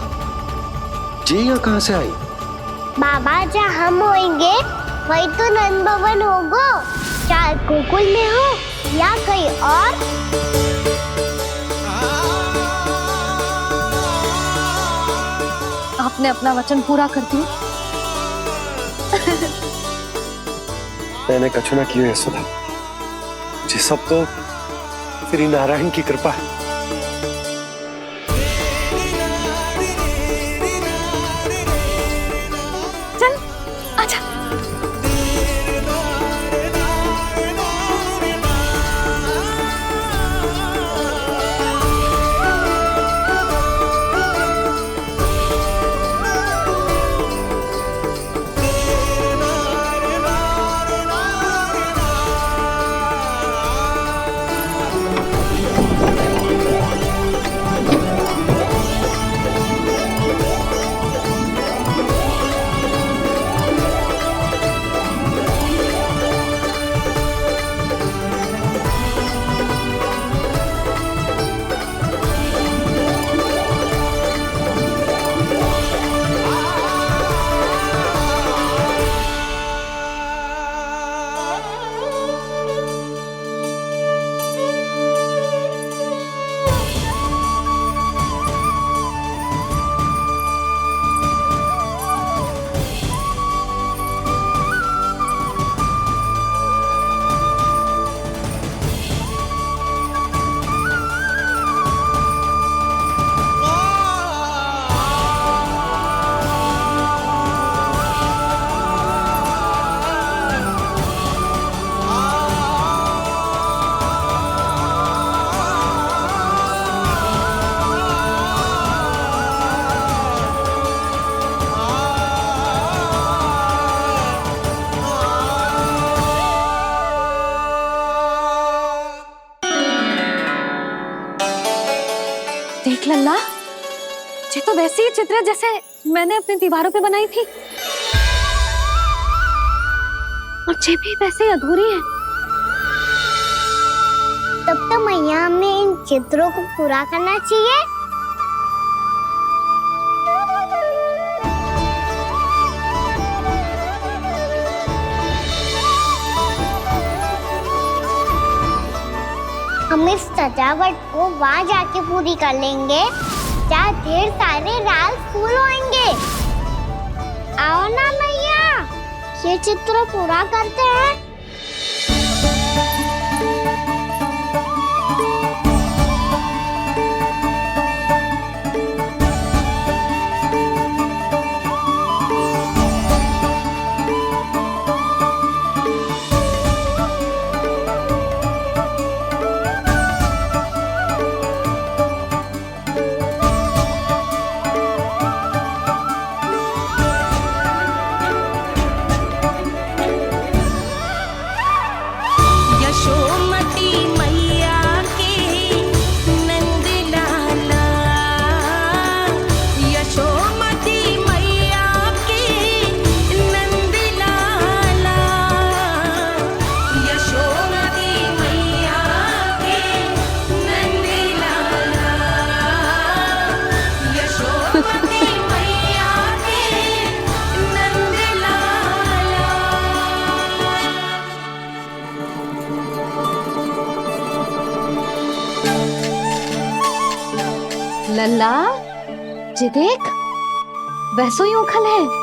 जी यहाँ कहाँ से आई? बाबा जहाँ हम होंगे वही तो नंद भवन होगा, चाहे गोकुल में हो या कहीं और। आपने अपना वचन पूरा कर दिया। मैंने कछु ना किया यशोदा, ये सब तो श्री नारायण की कृपा है। चल आजा। देख लल्ला, ये तो वैसी ही चित्र है जैसे मैंने अपनी दीवारों पे बनाई थी, और ये भी वैसे ही अधूरी है। तब तो मैया हमें इन चित्रों को पूरा करना चाहिए। हम इस सजावट को वहाँ जाके पूरी कर लेंगे जहाँ ढेर सारे लाल फूल होंगे। आओ ना मैया, ये चित्र पूरा करते हैं। लल्ला, ये देख, वैसो ही उखल है।